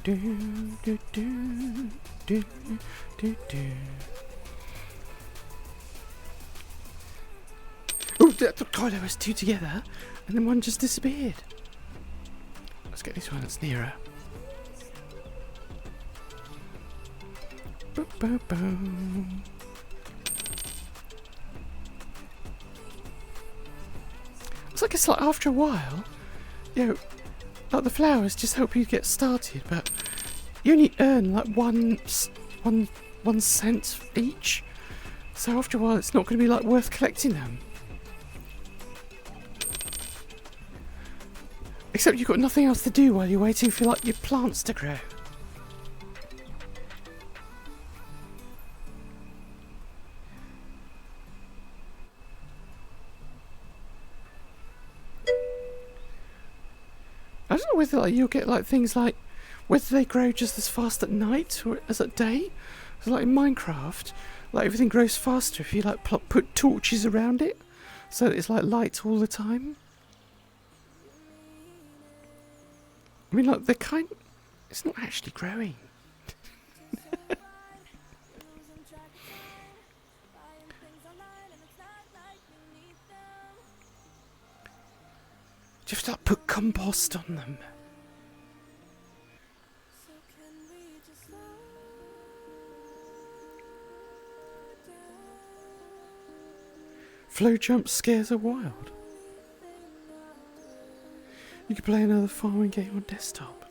do, do, do, do. Oh, God, there was two together, and then one just disappeared. Let's get this one that's nearer. Boom, boom, boom. It's like after a while, you know, like the flowers just help you get started, but you only earn like one cent each. So after a while, it's not going to be like worth collecting them. Except you've got nothing else to do while you're waiting for like your plants to grow. I don't know whether like you'll get like things like whether they grow just as fast at night or as at day. So like in Minecraft, like everything grows faster if you like put torches around it, so that it's like light all the time. I mean, like it's not actually growing. Do you have to like, put compost on them? Flow jump scares are wild. You could play another farming game on desktop.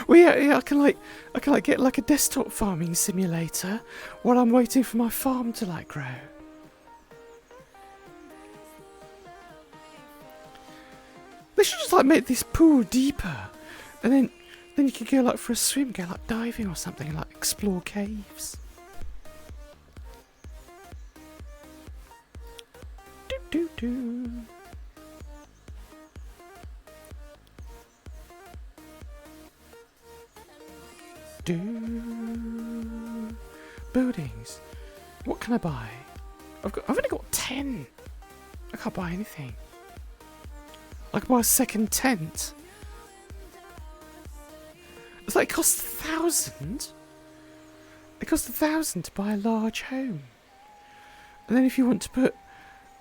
Well, yeah, I can get like a desktop farming simulator while I'm waiting for my farm to like grow. They should just like make this pool deeper, and then you can go like for a swim, go like diving or something, like explore caves. Do do do. Buildings. What can I buy? I've only got 10. I can't buy anything. I can buy a second tent. It's like it costs 1,000. It costs 1,000 to buy a large home. And then if you want to put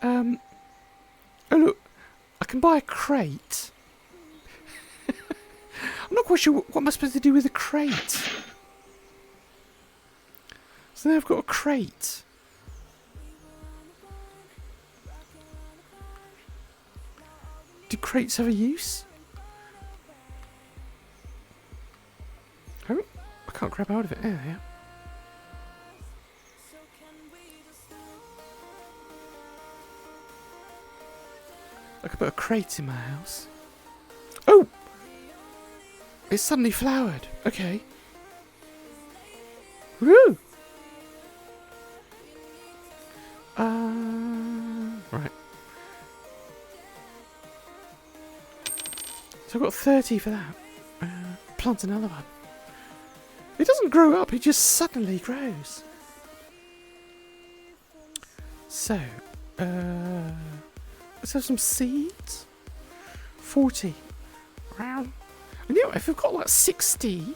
oh look, I can buy a crate. I'm not quite sure what am I supposed to do with a crate. So now I've got a crate. Do crates have a use? Oh, I can't grab out of it. There, yeah. I could put a crate in my house. Oh! It's suddenly flowered. Okay. Woo! Right. So I've got 30 for that. Plant another one. It doesn't grow up, it just suddenly grows. So, let's have some seeds. 40. Wow. And you know, if I've got like 60,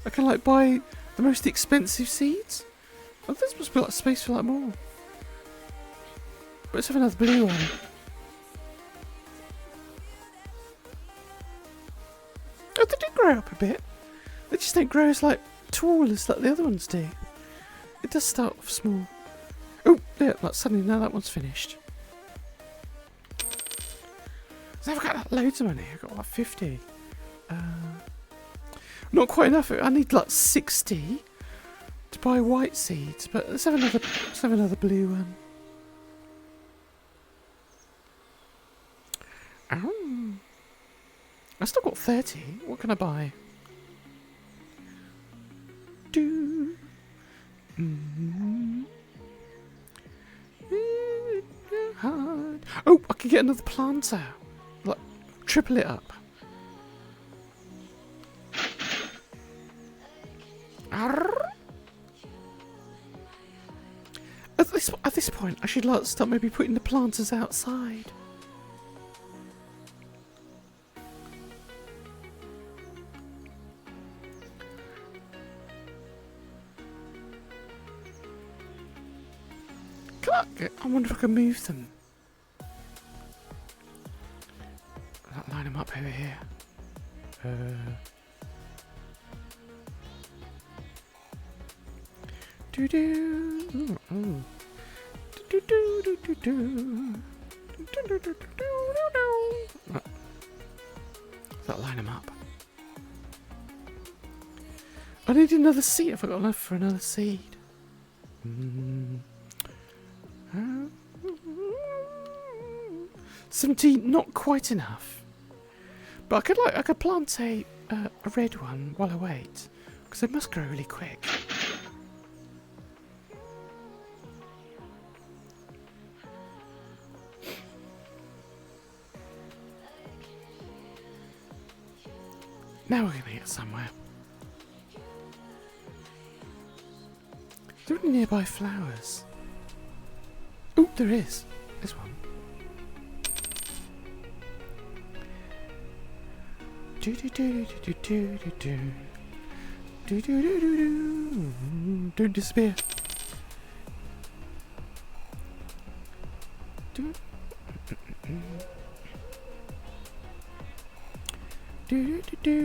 I can like buy the most expensive seeds. Oh, this must be like space for like more. Let's have another blue one. Oh, they do grow up a bit. They just don't grow as like tall as like the other ones do. It does start off small. Oh, yeah, like suddenly now that one's finished. So I've got like, loads of money. I've got like 50. Not quite enough. I need like 60 to buy white seeds. But let's have another blue one. Oh. I still got 30. What can I buy? Do. Hard. Oh, I can get another planter. Like, triple it up. At this point, I should like start maybe putting the planters outside. I wonder if I can move them. I'll line them up over here. Do do. Do do do do do. That line them up. I need another seed. I've got enough for another seed. 17, not quite enough. But I could plant a red one while I wait, because they must grow really quick. Now we're gonna get somewhere. Are there any nearby flowers? Oh, there is. This one. Do do do do do do do do do do do do. Don't disappear. Do do do do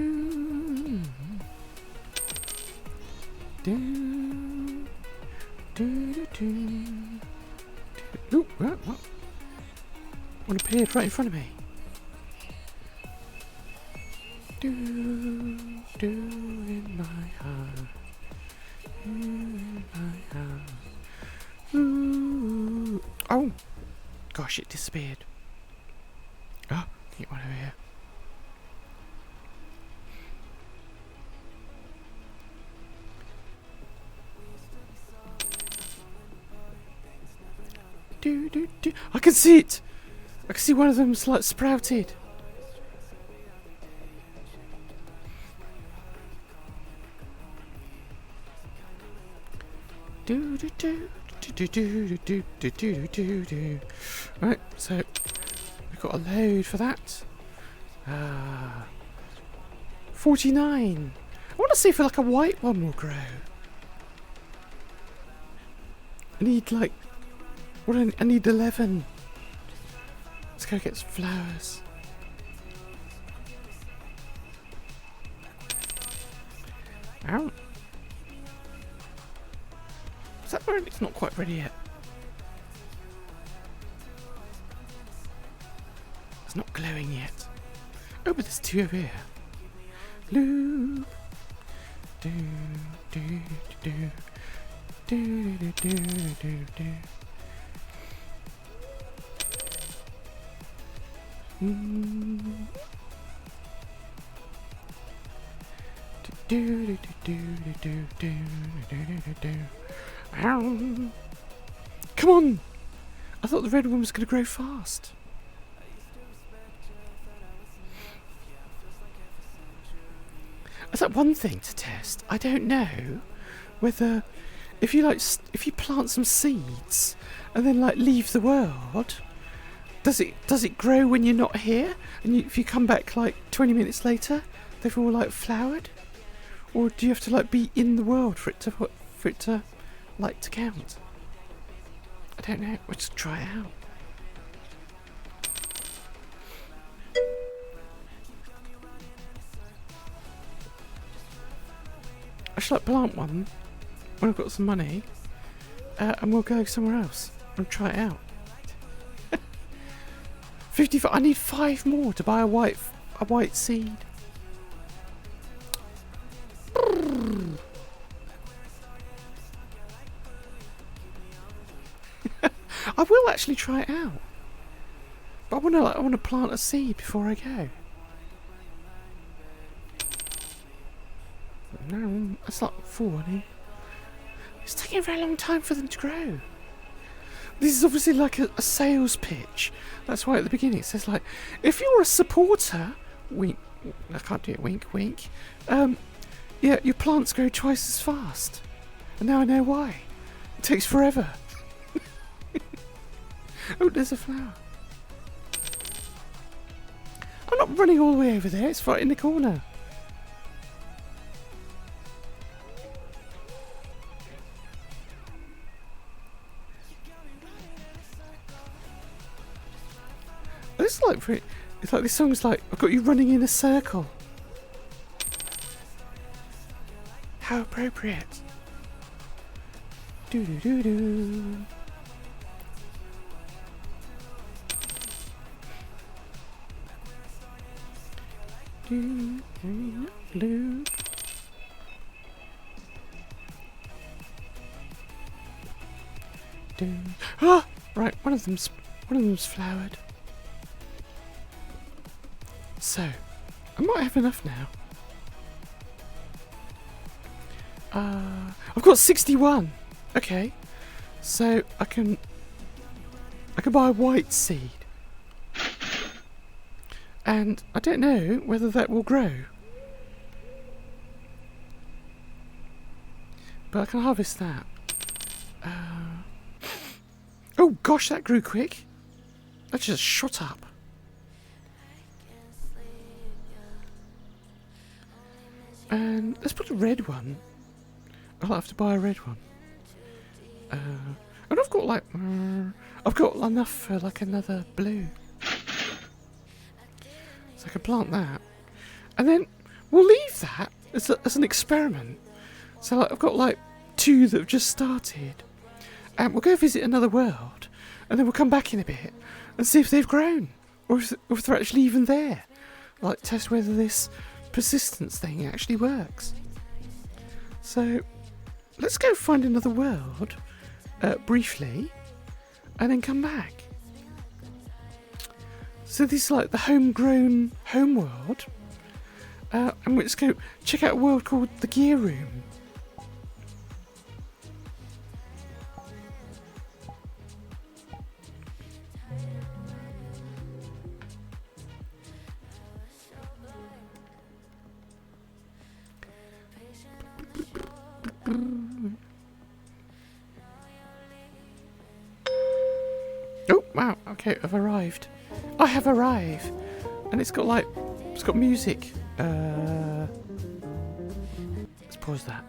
do do do. Ooh, what? One appeared right in front of me. Do in my heart, in my heart. Ooh. Oh, gosh, it disappeared. Oh, get one over here. Do. I can see it. I can see one of them's like sprouted. Do. Right, so we've got a load for that. 49. I want to see if like a white one will grow. I need like I need 11. Let's go get some flowers. Ow. Is that where it's not quite ready yet? It's not glowing yet. Oh, but there's two over here. Loop. Do do do do do do do do. Come on! I thought the red one was going to grow fast. Is that one thing to test? I don't know whether if you plant some seeds and then like leave the world. Does it grow when you're not here? And if you come back like 20 minutes later, they've all like flowered? Or do you have to like be in the world for it to like to count? I don't know. We'll just try it out. I should like plant one when I've got some money, and we'll go somewhere else and try it out. 55. I need 5 more to buy a white seed. I will actually try it out, but I want to plant a seed before I go. No, that's not 40. It's taking a very long time for them to grow. This is obviously like a sales pitch. That's why at the beginning it says like, if you're a supporter, wink. I can't do it. Wink, wink. Yeah, your plants grow twice as fast. And now I know why. It takes forever. Oh, there's a flower. I'm not running all the way over there. It's right in the corner. It's like very, it's like this song's like I've got you running in a circle. How appropriate. Do do do do. Do do do. Do. Ah, right. One of them's flowered. So, I might have enough now. I've got 61. Okay, so I can buy a white seed, and I don't know whether that will grow, but I can harvest that. Oh gosh, that grew quick. That just shot up. And let's put a red one. I'll have to buy a red one. And I've got like, I've got enough for like another blue. So I can plant that. And then we'll leave that as an experiment. So like, I've got like 2 that have just started. And we'll go visit another world. And then we'll come back in a bit and see if they've grown. Or if they're actually even there. Like test whether this persistence thing actually works. So let's go find another world briefly and then come back. So this is like the homegrown home world, and let's go check out a world called the Gear Room. Oh wow, okay, I've arrived. I have arrived. And it's got music. Let's pause that.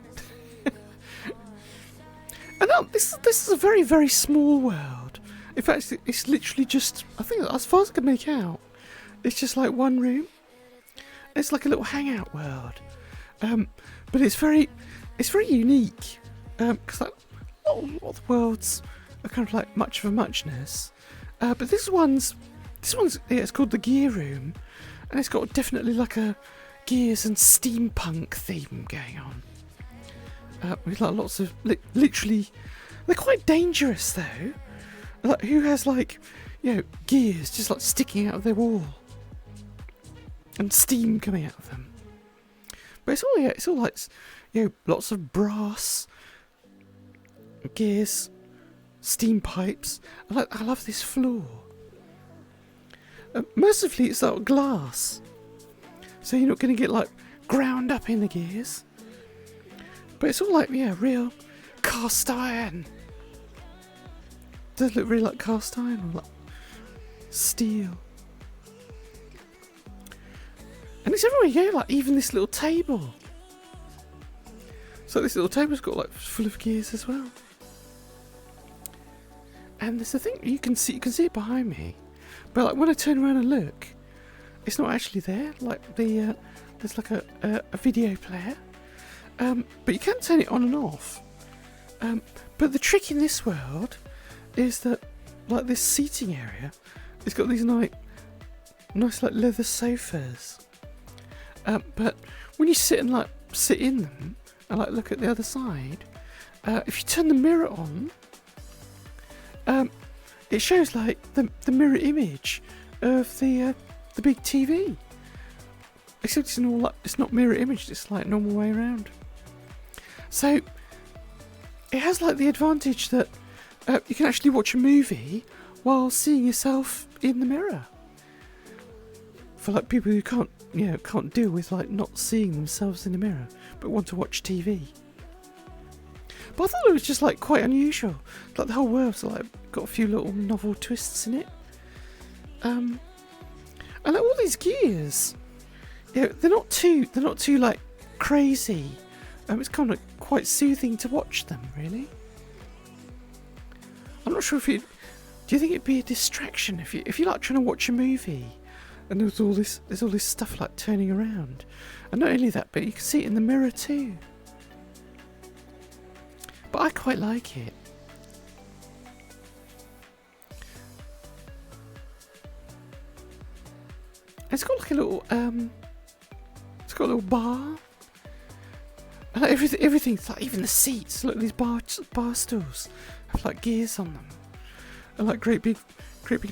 And now this is a very, very small world. In fact, it's literally just, I think as far as I can make out, it's just like one room. It's like a little hangout world. But it's very unique. Because like a lot of the worlds are kind of like much of a muchness. But this one's it's called the Gear Room, and it's got definitely like a gears and steampunk theme going on. With like lots of literally, they're quite dangerous though. Like who has like, you know, gears just like sticking out of their wall and steam coming out of them. But it's all like, you know, lots of brass gears, steam pipes. I love this floor. Mercifully, it's like glass, so you're not going to get like ground up in the gears. But it's all like, yeah, real cast iron. Does it look really like cast iron or like steel? And it's everywhere you go, like even this little table. So this little table's got like full of gears as well. And there's a thing you can see it behind me, but like when I turn around and look, it's not actually there. Like there's like a video player, but you can turn it on and off. But the trick in this world is that like this seating area, it's got these nice like leather sofas. But when you sit in them and like look at the other side, if you turn the mirror on, it shows like the mirror image of the big TV. Except it's not mirror image, it's like normal way around. So it has like the advantage that you can actually watch a movie while seeing yourself in the mirror. For like people who can't deal with like not seeing themselves in the mirror but want to watch TV. But I thought it was just like quite unusual. Like the whole world's like got a few little novel twists in it. And like all these gears, they're not too like crazy. It's kind of quite soothing to watch them, really. I'm not sure if Do you think it'd be a distraction if you like trying to watch a movie and there's all this stuff like turning around, and not only that, but you can see it in the mirror too. But I quite like it. It's got like a little it's got a little bar. And like everything's like, even the seats. Look, these bar stools have like gears on them, and like great big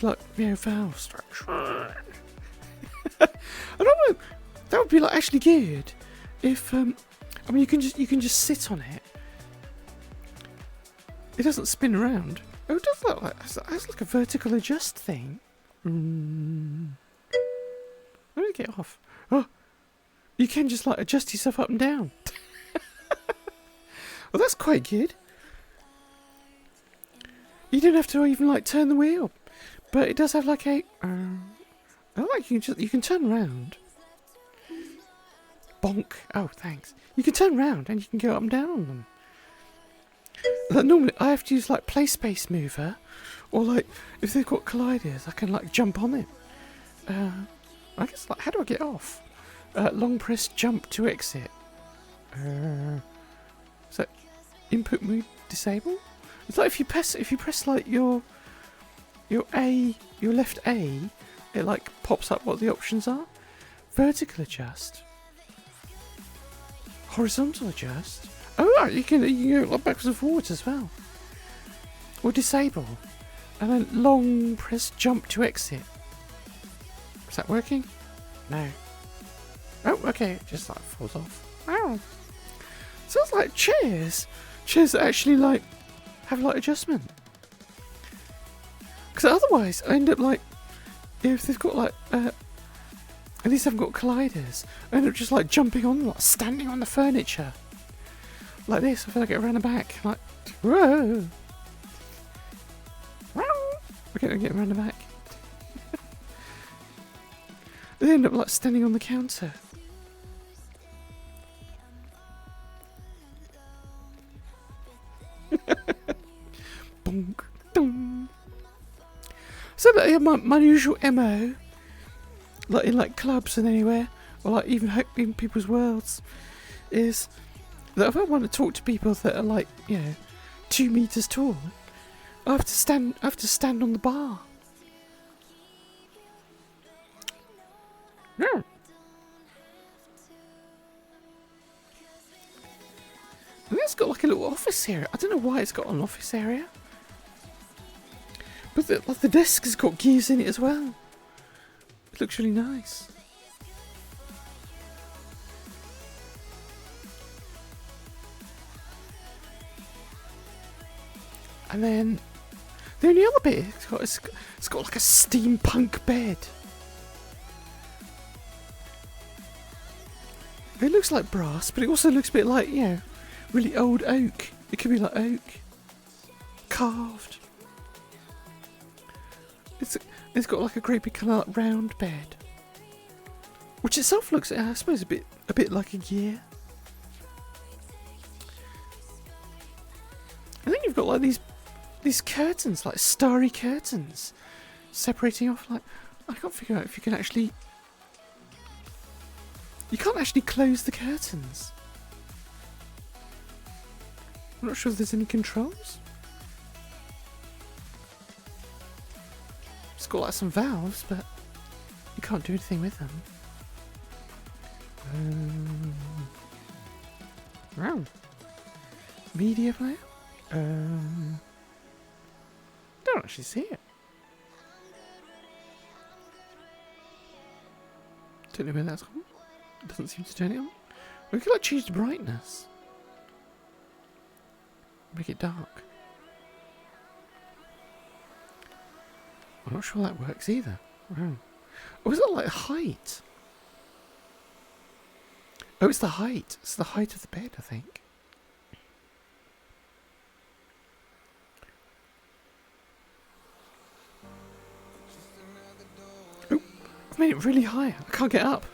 like, you know, valves. I don't know. That would be like actually good if I mean you can just sit on it. It doesn't spin around. Oh, it does look like that's like a vertical adjust thing. Let me get off. Oh, you can just like adjust yourself up and down. Well, that's quite good. You don't have to even like turn the wheel, but it does have like a. I like you can turn around. Bonk. Oh, thanks. You can turn around and you can go up and down on them. Like normally, I have to use like play space mover, or like if they've got colliders, I can like jump on it. I guess like how do I get off? Long press jump to exit. Is that input mode disable? It's like if you press like your left A, it like pops up what the options are. Vertical adjust. Horizontal adjust. Oh right, you can go like backwards and forwards as well. Or disable. And then long press jump to exit. Is that working? No. Oh, okay, it just like falls off. Wow. Sounds like chairs. Chairs that actually like have like adjustment. Because otherwise I end up like, if they've got like at least haven't got colliders, I end up just like jumping on, like standing on the furniture. Like this, I feel like I get around the back. Like, whoa. Okay, I get around the back. They end up like standing on the counter. Bonk, dong. So that my usual MO, like in like clubs and anywhere, or like even in people's worlds, is that if I want to talk to people that are like, you know, 2 meters tall, I have to stand on the bar. Yeah. And it's got like a little office area. I don't know why it's got an office area, but the desk has got gears in it as well. It looks really nice. And then the only other bit it's got like a steampunk bed. It looks like brass, but it also looks a bit like, you know, really old oak. It could be like oak, carved. It's got like a great big kind of like round bed, which itself looks, I suppose, a bit like a gear. And then you've got like these curtains, like starry curtains, separating off. Like, I can't figure out if you can actually. You can't actually close the curtains. I'm not sure if there's any controls. It's got like some valves, but you can't do anything with them. Round. Media player? Don't actually see it. Don't know where that's gone. It doesn't seem to turn it on. We could like change the brightness. Make it dark. I'm not sure that works either. Wow. Oh, is that like height? Oh, it's the height. It's the height of the bed, I think. Oh, I've made it really high. I can't get up.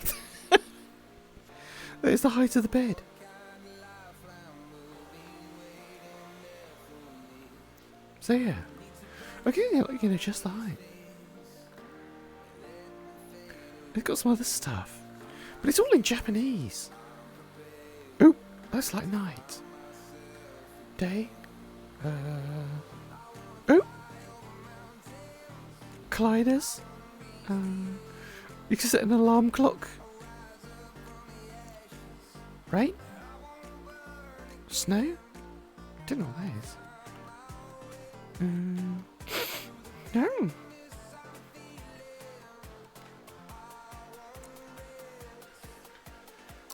That is the height of the bed. So yeah. Okay, you know, just the height. It's got some other stuff, but it's all in Japanese. Oh, that's like night, day. Oh, colliders. You can set an alarm clock. Right? Snow? Don't know what that is. No.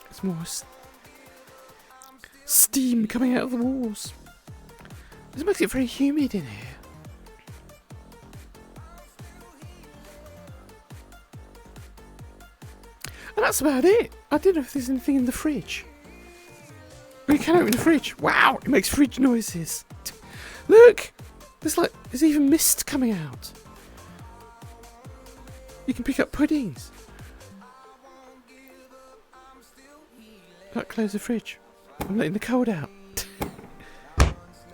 There's more steam coming out of the walls. This makes it very humid in here. And that's about it. I don't know if there's anything in the fridge. Oh, you can open the fridge. Wow, it makes fridge noises. Look, there's even mist coming out. You can pick up puddings. Like, close the fridge. I'm letting the cold out.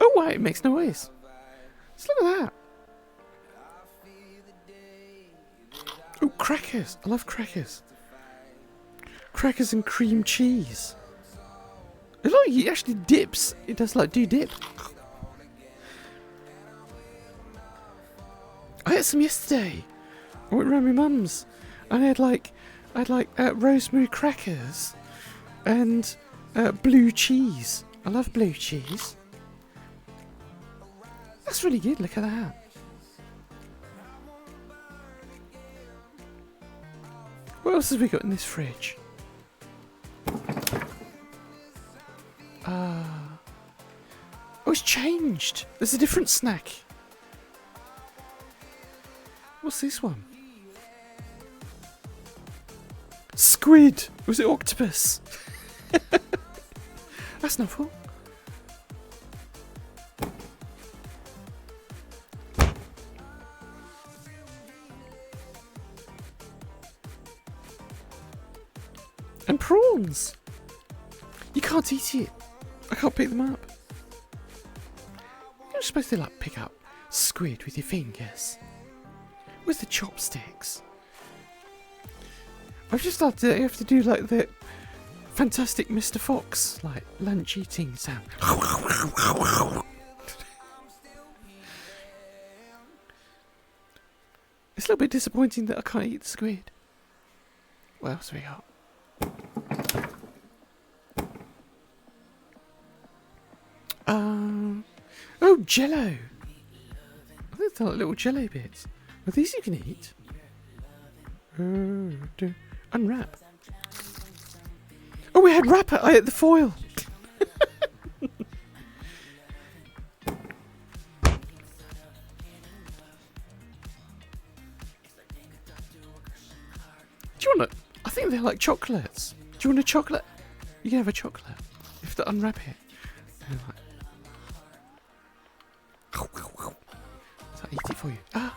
Oh, wow, it makes noise. Just look at that. Oh, crackers. I love crackers. Crackers and cream cheese. Look, he actually dips. It does do dip. I had some yesterday. I went round my mum's and I had rosemary crackers and blue cheese. I love blue cheese. That's really good. Look at that. What else have we got in this fridge? Oh, it's changed. There's a different snack. What's this one? Squid. Was it octopus? That's not full. And prawns. You can't eat it. I can't pick them up. You're supposed to pick up squid with your fingers. With the chopsticks. I've just started to have to do the fantastic Mr. Fox lunch eating sound. It's a little bit disappointing that I can't eat the squid. What else have we got? Oh, Jello. I think they're little Jello bits. Well, these you can eat. Unwrap. Oh, we had wrapper. I ate the foil. Do you want to? I think they're like chocolates. Do you want a chocolate? You can have a chocolate if they unwrap it. So I eat it for you. Ah.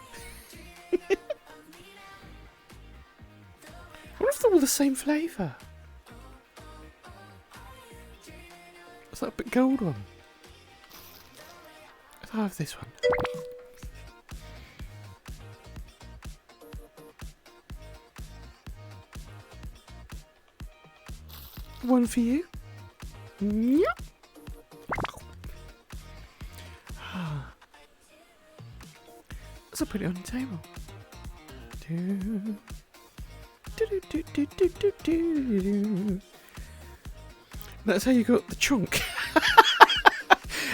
I wonder if they're all the same flavour. What's that big gold one? I'll have this one. One for you. Yep. Let's put it on the table. That's how you got the chunk.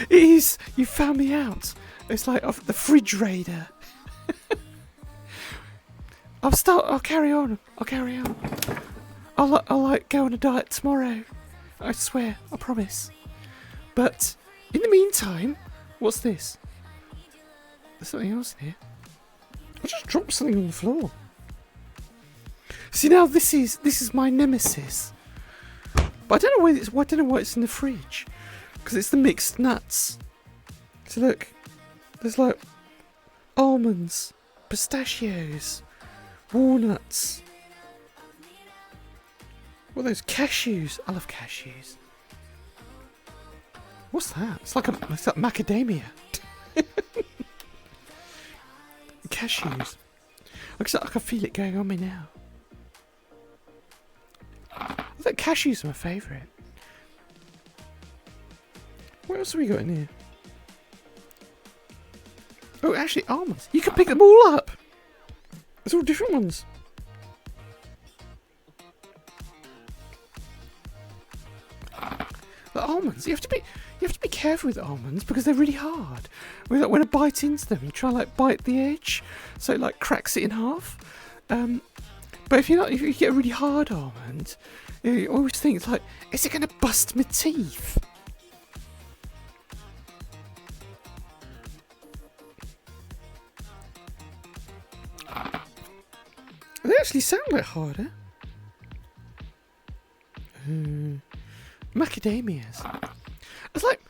It is. You found me out. It's like off the fridge raider. I'll carry on. I'll go on a diet tomorrow. I swear. I promise. But in the meantime, what's this? There's something else in here. I just dropped something on the floor. See, now this is my nemesis. But I don't know why it's in the fridge. Because it's the mixed nuts. So look, there's almonds, pistachios, walnuts. What are those? Cashews. I love cashews. What's that? It's like macadamia. cashews. I can feel it going on me now. I think cashews are my favourite. What else have we got in here? Oh, actually, almonds. You can pick them all up. It's all different ones. The almonds. You have to be careful with almonds because they're really hard. When I bite into them, you try like bite the edge, so it like cracks it in half. But if you get a really hard almond, you always think it's like, is it going to bust my teeth? They actually sound like harder. Macadamias. It's like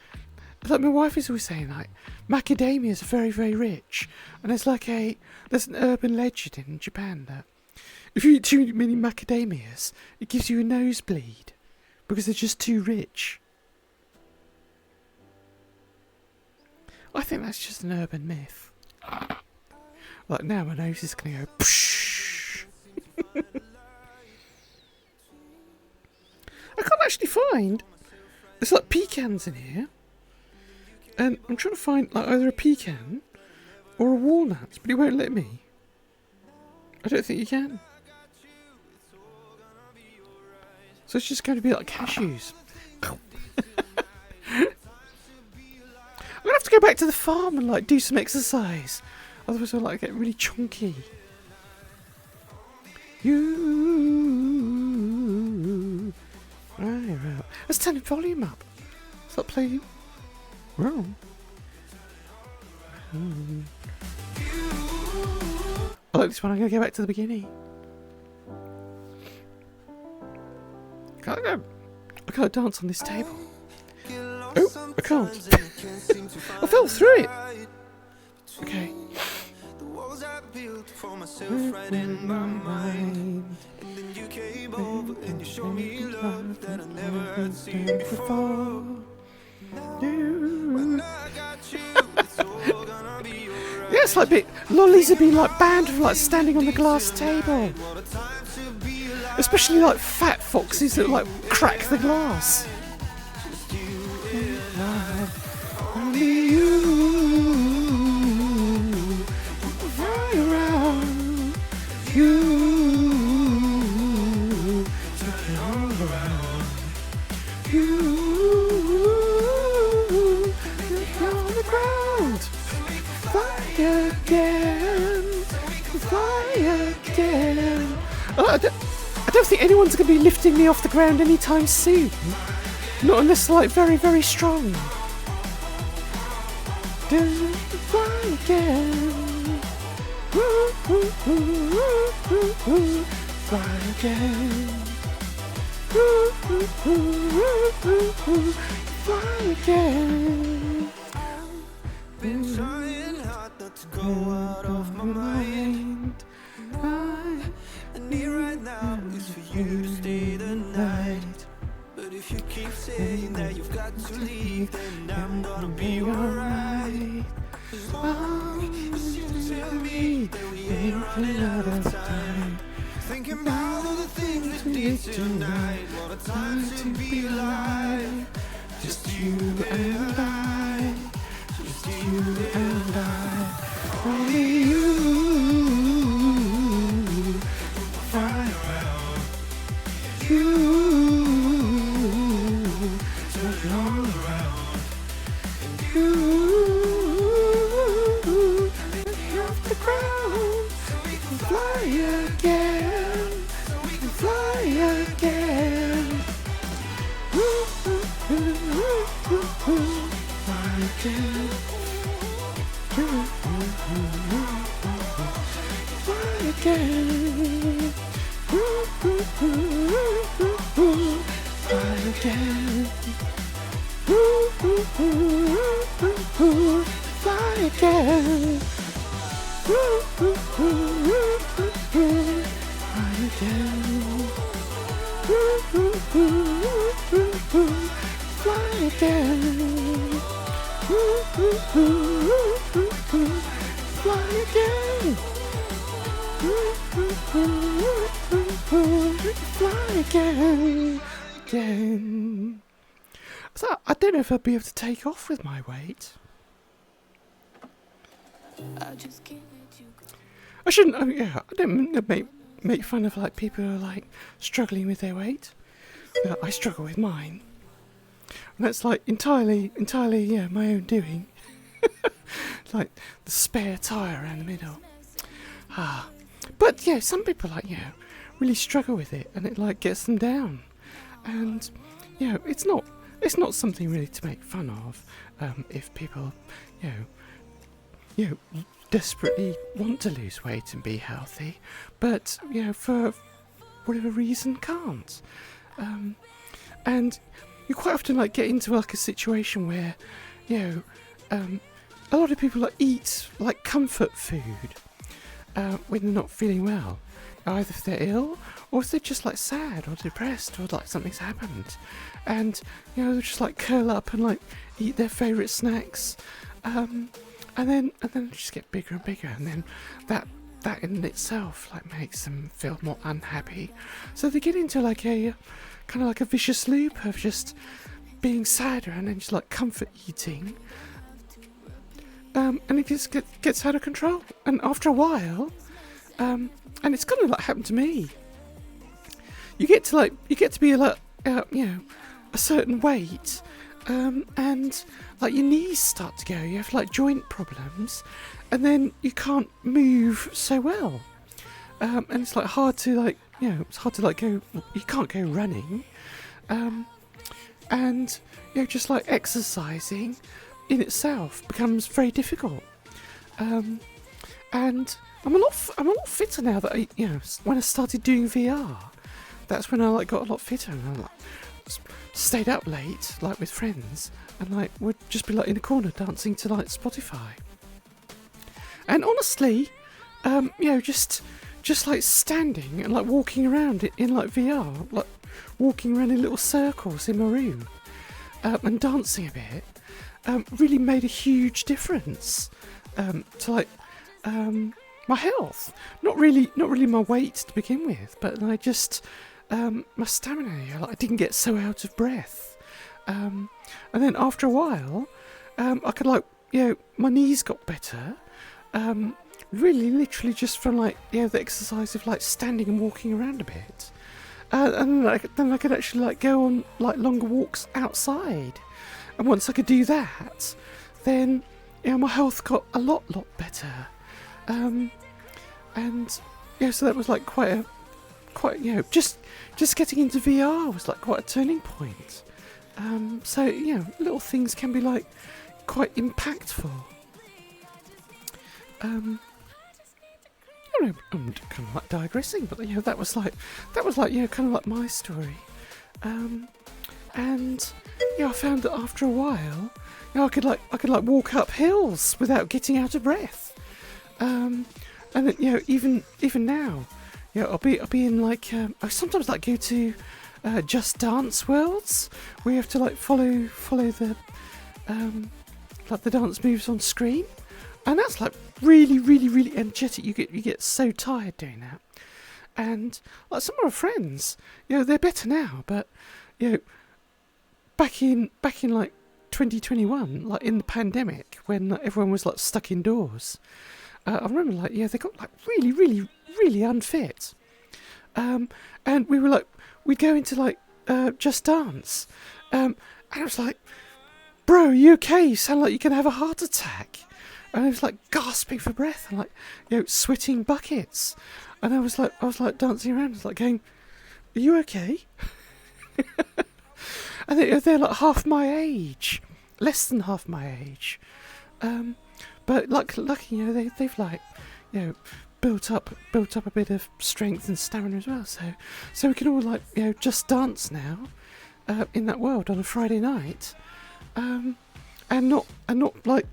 my wife is always saying, like, macadamias are very, very rich. And there's an urban legend in Japan that if you eat too many macadamias, it gives you a nosebleed because they're just too rich. I think that's just an urban myth. Like, now my nose is going to go psh. I can't actually find. There's like pecans in here, and I'm trying to find like either a pecan or a walnut, but it won't let me. I don't think you can. So it's just going to be like cashews. I'm gonna have to go back to the farm and like do some exercise, otherwise I'll like get really chunky. Right. Let's turn the volume up. Stop playing. Wrong. I like this one. I'm going to go back to the beginning. I can't dance on this table. Oh, I can't. I fell through it. Okay. For myself right in my mind, and then you came over and you showed me love that I never had seen before. When I got you, it's all gonna be alright. Yeah, it's like lollies have been like banned from like standing on the glass table, especially like fat foxes that like crack the glass. Only you. I don't think anyone's going to be lifting me off the ground anytime soon. Not unless they're like very, very strong. Fly again. Fly again. Fly again. Been trying hard not to go out of my mind. And here right now is for you to stay the night. But if you keep saying that you've got to leave, then I'm gonna be alright. As long as you tell me that we ain't running out of time. Thinking about all the things we did tonight. What a time to be alive. Just you and I. Just you and I. Only you. Fly around. You. Turn all around. And you. You're off the ground. So we can fly again. So we can fly again. Fly again. Fly again. Fly again. Fly again. Fly again. Fly again. Fly again. again. So I don't know if I'll be able to take off with my weight. I just can't let you go. I shouldn't. I don't mean to make fun of like people who are like struggling with their weight. I struggle with mine, and that's like entirely my own doing. Like the spare tire around the middle. But some people really struggle with it, and it like gets them down. And it's not something really to make fun of. If people desperately want to lose weight and be healthy, but for whatever reason can't. And you quite often like get into like a situation where a lot of people like eat like comfort food when they're not feeling well, either if they're ill or if they're just like sad or depressed or like something's happened, and they'll just like curl up and like eat their favourite snacks, and then just get bigger and bigger, and then that in itself like makes them feel more unhappy, so they get into like a kind of like a vicious loop of just being sadder and then just like comfort eating. And it just gets out of control, and after a while, and it's kind of like happened to me. You get to be like a certain weight, and like your knees start to go. You have like joint problems, and then you can't move so well, and it's like hard to like it's hard to like go. You can't go running, and just like exercising in itself becomes very difficult, and I'm a lot fitter now that when I started doing VR, that's when I like got a lot fitter, and I like stayed up late like with friends, and like would just be like in a corner dancing to like Spotify. And honestly, just like standing and like walking around in like VR, like walking around in little circles in my room, and dancing a bit. Really made a huge difference to like my health. Not really my weight to begin with, but like just my stamina. Like I didn't get so out of breath, and then after a while, I could like my knees got better. Really, literally just from like the exercise of like standing and walking around a bit, and then I could actually like go on like longer walks outside. And once I could do that, then my health got a lot better, and so that was like quite just getting into VR was like quite a turning point. So little things can be like quite impactful. I don't know, I'm kind of like digressing, but that was like kind of like my story, and. I found that after a while, I could walk up hills without getting out of breath. And then, even now, I'll be in like I sometimes like go to Just Dance Worlds where you have to like follow the like the dance moves on screen, and that's like really energetic. You get so tired doing that. And like some of my friends, they're better now, but back in like 2021, like in the pandemic, when everyone was like stuck indoors, I remember like they got like really unfit, and we were like we'd go into like Just Dance, and I was like, bro, are you okay? You sound like you're gonna have a heart attack. And I was like gasping for breath and like sweating buckets, and I was like dancing around, I was like going, are you okay? And they're like half my age, less than half my age, but lucky they've like built up a bit of strength and stamina as well. So we can all like just dance now in that world on a Friday night, and not like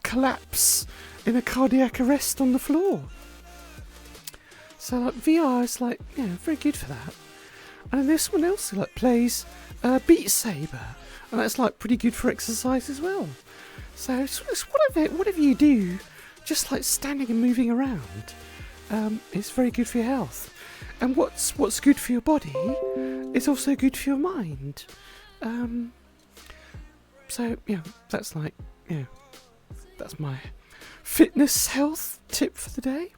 collapse in a cardiac arrest on the floor. So like VR is like very good for that. And there's someone else who like plays Beat Saber, and that's like pretty good for exercise as well. So it's whatever you do, just like standing and moving around, it's very good for your health. And what's good for your body is also good for your mind. So yeah, that's like, that's my fitness health tip for the day.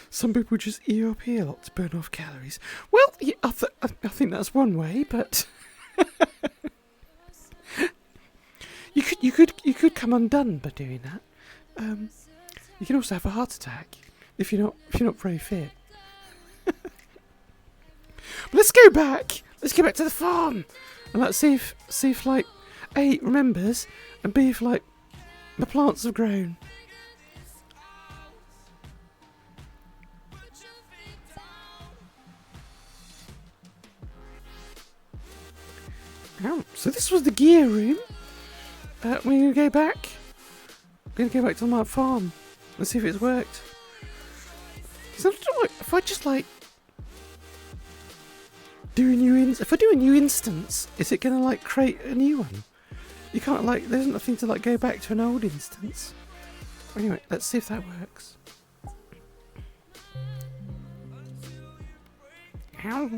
Some people just ERP a lot to burn off calories. Well, yeah, I think that's one way, but you could come undone by doing that. You can also have a heart attack if you're not very fit. But let's go back. Let's go back to the farm, and let's see if like A, it remembers, and B, if like the plants have grown. Oh, so this was the gear room. We're going to go back. I'm going to go back to my farm and see if it's worked. So if I just like do a new if I do a new instance, is it going to like create a new one? You can't like, there's nothing to like go back to an old instance. Anyway, let's see if that works. Ow.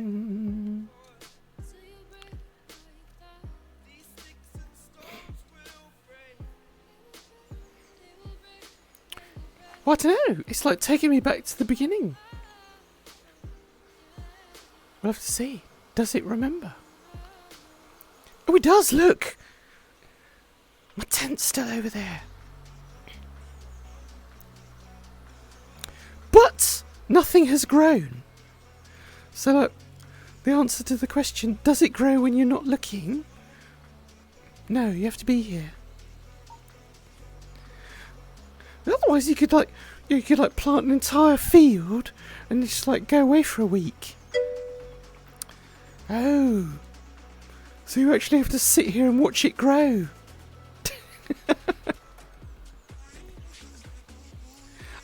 Well, I don't know. It's like taking me back to the beginning. We'll have to see. Does it remember? Oh, it does, look! My tent's still over there. But nothing has grown. So look, the answer to the question, does it grow when you're not looking? No, you have to be here. Otherwise, you could plant an entire field and just like go away for a week. Oh, so you actually have to sit here and watch it grow. I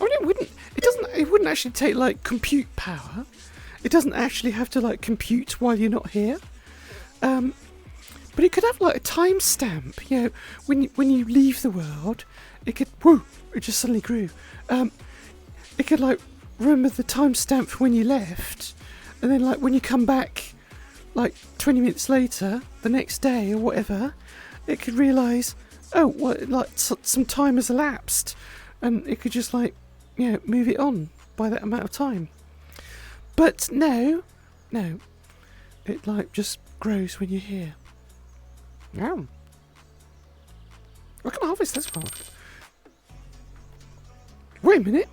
mean, it wouldn't actually take like compute power. It doesn't actually have to like compute while you're not here. But it could have like a timestamp. You know, when you leave the world, it could. Whoa! It just suddenly grew. It could like remember the timestamp for when you left, and then like when you come back, like 20 minutes later, the next day or whatever, it could realise, oh, what, like some time has elapsed, and it could just like, move it on by that amount of time. But no, it like just grows when you're here. Yeah. I can harvest this one. Wait a minute.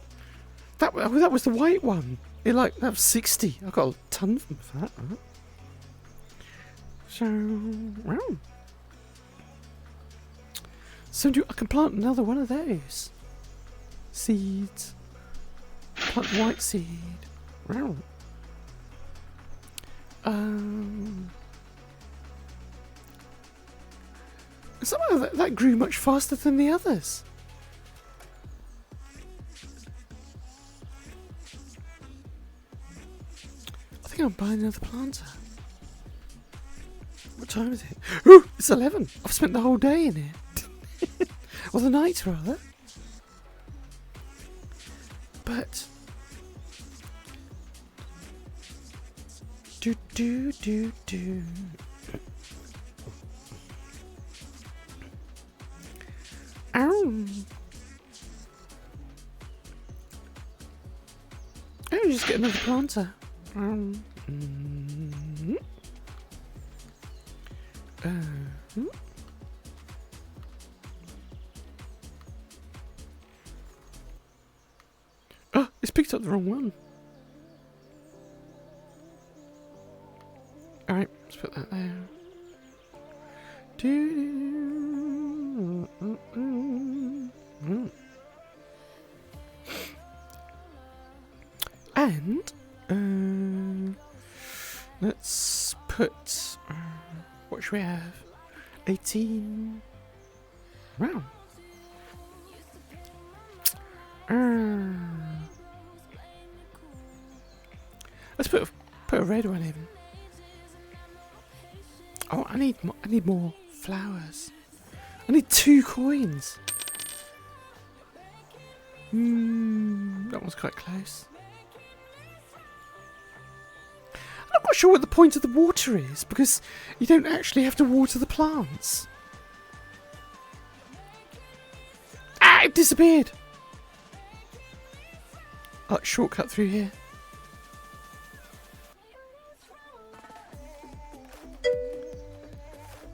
That was the white one. That was 60. I got a ton of them for that. Right? So, wow. So I can plant another one of those seeds. Plant white seed. Wow. Somehow that grew much faster than the others. I think I'm buying another planter. What time is it? Ooh, it's 11. I've spent the whole day in here. Or the night, rather. But... Do. Ow! Oh, just get another planter. Oh, it's picked up the wrong one. Alright, let's put that there. And let's put what should we have? 18. Wow. Let's put a red one in. Oh, I need more flowers. I need 2 coins. That one's quite close. not sure what the point of the water is, because you don't actually have to water the plants. Ah, it disappeared! Oh, shortcut through here.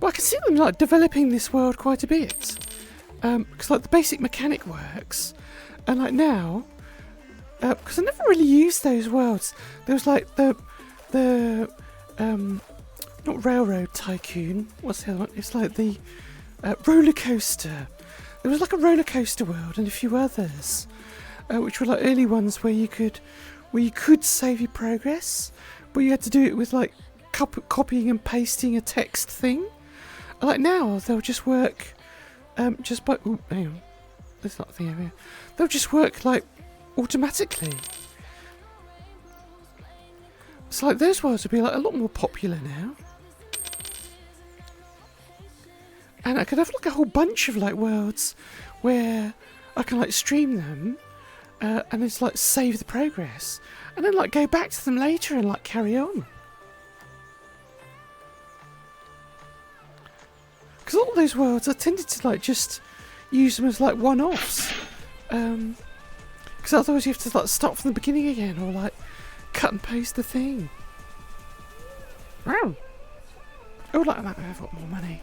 Well, I can see them like developing this world quite a bit. Because like the basic mechanic works. And like now, because I never really used those worlds. There was like the not Railroad Tycoon. What's the other one? It's like the roller coaster. There was like a roller coaster world and a few others, which were like early ones where you could save your progress, but you had to do it with like copying and pasting a text thing. And like now they'll just work just by. Ooh, hang on. There's not a thing over here. They'll just work like automatically. It's like those worlds would be like a lot more popular now. And I could have like a whole bunch of like worlds where I can like stream them and it's like save the progress and then like go back to them later and like carry on. Because all those worlds I tended to like just use them as like one-offs. Because otherwise you have to like start from the beginning again or like cut and paste the thing. Oh, like that, I've got more money.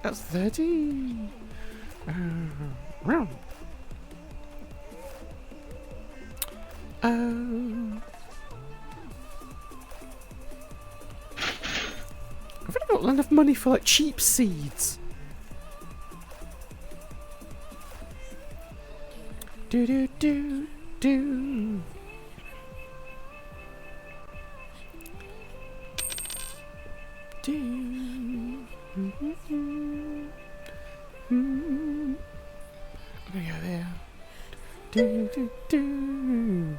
That's 30. I've only got enough money for like cheap seeds. Do do do do. Do. I'm gonna go there. Do do do.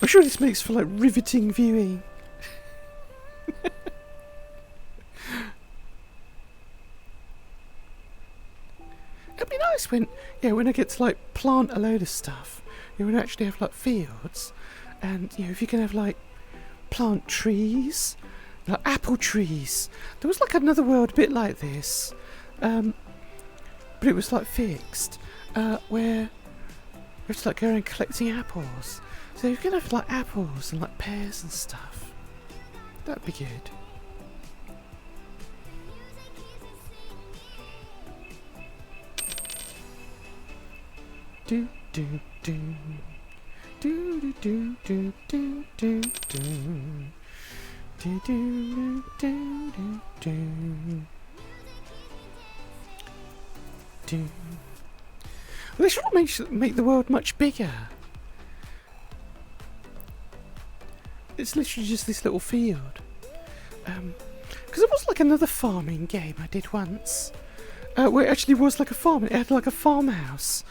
I'm sure this makes for like riveting viewing. It'd be nice when I get to like plant a load of stuff. You would actually have like fields, and if you can have like plant trees, like apple trees. There was like another world a bit like this, but it was like fixed, where you have to like go around collecting apples. So you can have like apples and like pears and stuff. That'd be good. Do do do do do do do do do do do do do do. Well, they should make the world much bigger. It's literally just this little field. Because it was like another farming game I did once, where it actually was like a farm. It had like a farmhouse.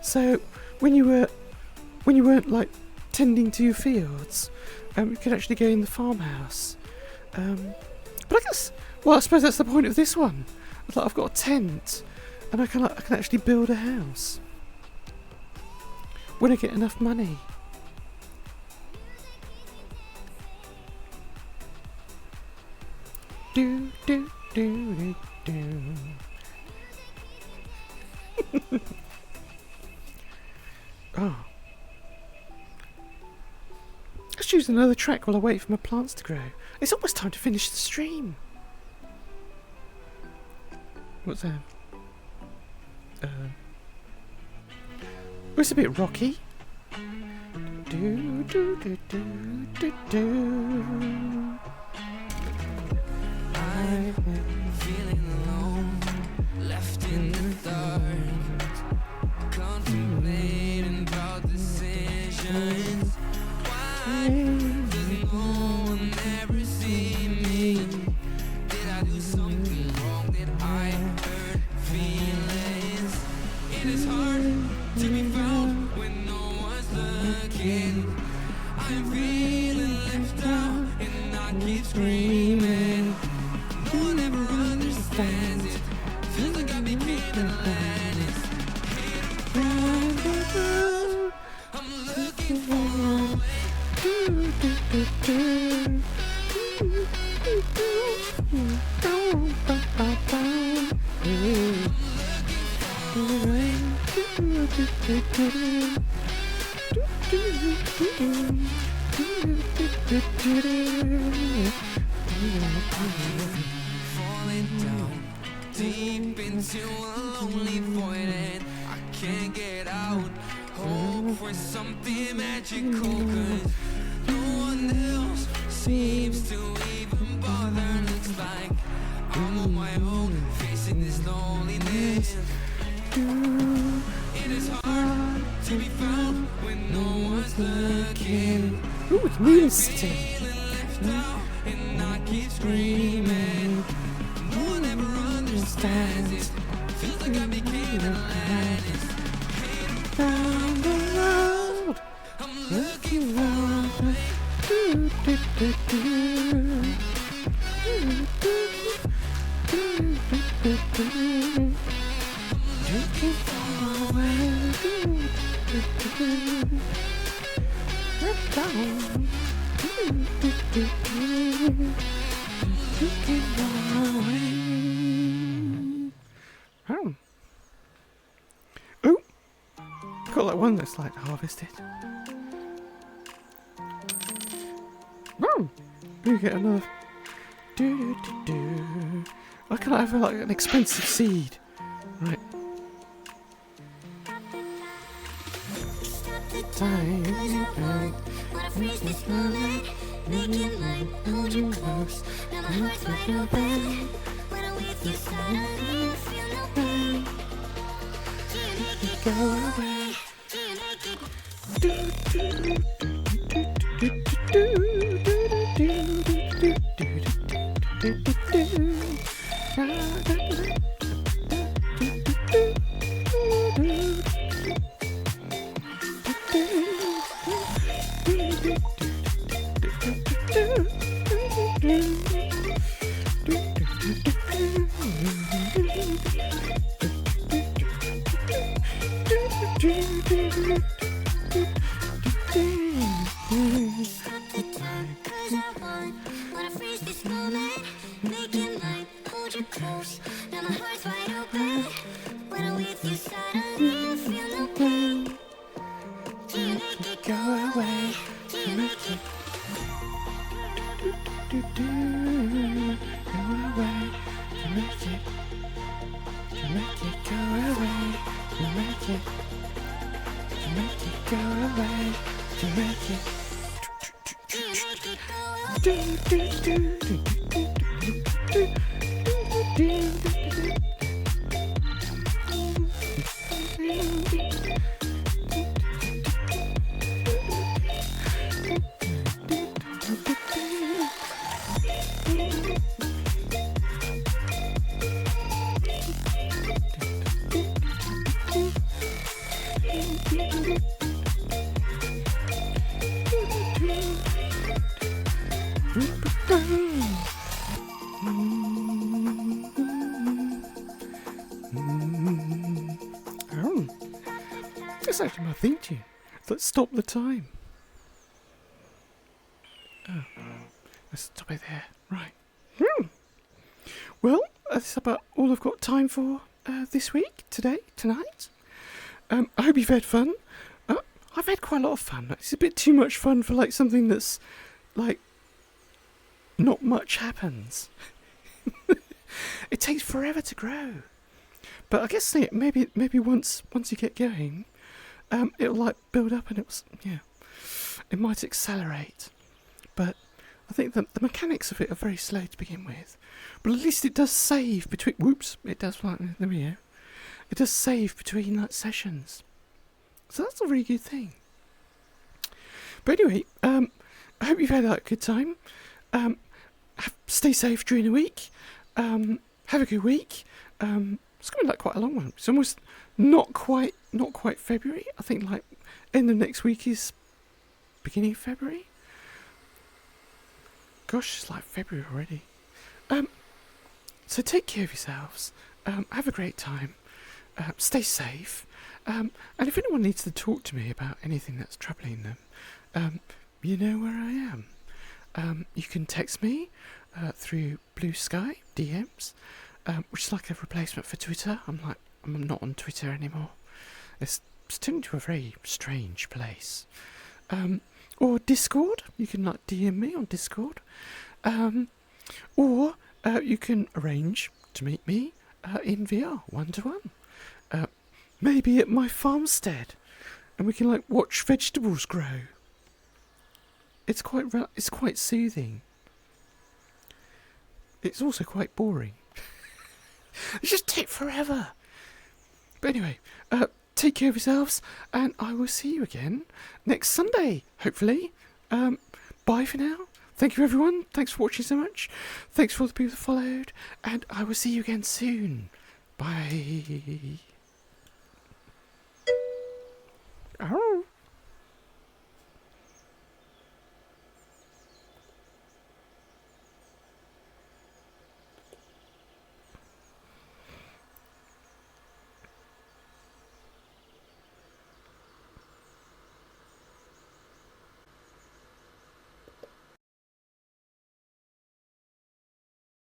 So when you weren't like tending to your fields, you could actually go in the farmhouse. But I guess, I suppose that's the point of this one. It's like I've got a tent, and I can actually build a house when I get enough money. Do do do do do. Oh. Let's choose another track while I wait for my plants to grow. It's almost time to finish the stream. What's that? It's a bit rocky. Do do do do do do. I've been feeling alone, left in the dark, contemplating about decisions. Why does no one ever see me? Did I do something wrong? Did I hurt feelings? It is hard to be found when no one's looking. I'm feeling left out and I keep Falling down deep into a lonely void and I can't get out. Hope for something magical, 'cause no one else seems to even bother. Looks like I'm on my own, facing this loneliness. It is hard to be found when no one's looking. Ooh, it's moon city. Feeling left out and I keep screaming. No one ever understands it. Feels like I became Atlantis. Down the road, I'm looking for a way. Oh, got that one that's like harvested. Oh, we get another. I can have like an expensive seed, right? Time. Wanna freeze this moment, make it light, hold you close. Now my heart's wide open. When I'm with you, suddenly I feel no pain. Do you make it go away? Do you make it? Stop the time, 'cause I wanna freeze this moment, make it light, hold you close. Now my heart's wide open. When I'm with you, suddenly I feel no pain. Do you make it go away? Do you make it? Do you make it go away? Oh, that's actually my theme tune. Let's stop the time. Oh, let's stop it there. Right. Well, that's about all I've got time for this week, tonight. I hope you've had fun. I've had quite a lot of fun. It's a bit too much fun for like something that's like not much happens. It takes forever to grow. But I guess maybe once you get going, it'll like build up and it might accelerate. But I think the mechanics of it are very slow to begin with. But at least it does save between. Whoops! It does like there we go. It does save between like sessions. So that's a really good thing. But anyway, I hope you've had a good time. Stay safe during the week. Have a good week. It's going to be like quite a long one. It's almost not quite February. I think like end of next week is beginning of February. Gosh, it's like February already. So take care of yourselves. Have a great time. Stay safe. And if anyone needs to talk to me about anything that's troubling them, you know where I am. You can text me through Blue Sky DMs, which is like a replacement for Twitter. I'm not on Twitter anymore. It's turned into a very strange place. Or Discord. You can like DM me on Discord. Or you can arrange to meet me in VR 1-to-1. Maybe at my farmstead, and we can like watch vegetables grow. It's quite soothing. It's also quite boring. It just take forever. But anyway, take care of yourselves, and I will see you again next Sunday, hopefully. Bye for now. Thank you, everyone. Thanks for watching so much. Thanks for all the people that followed, and I will see you again soon. Bye. Oh.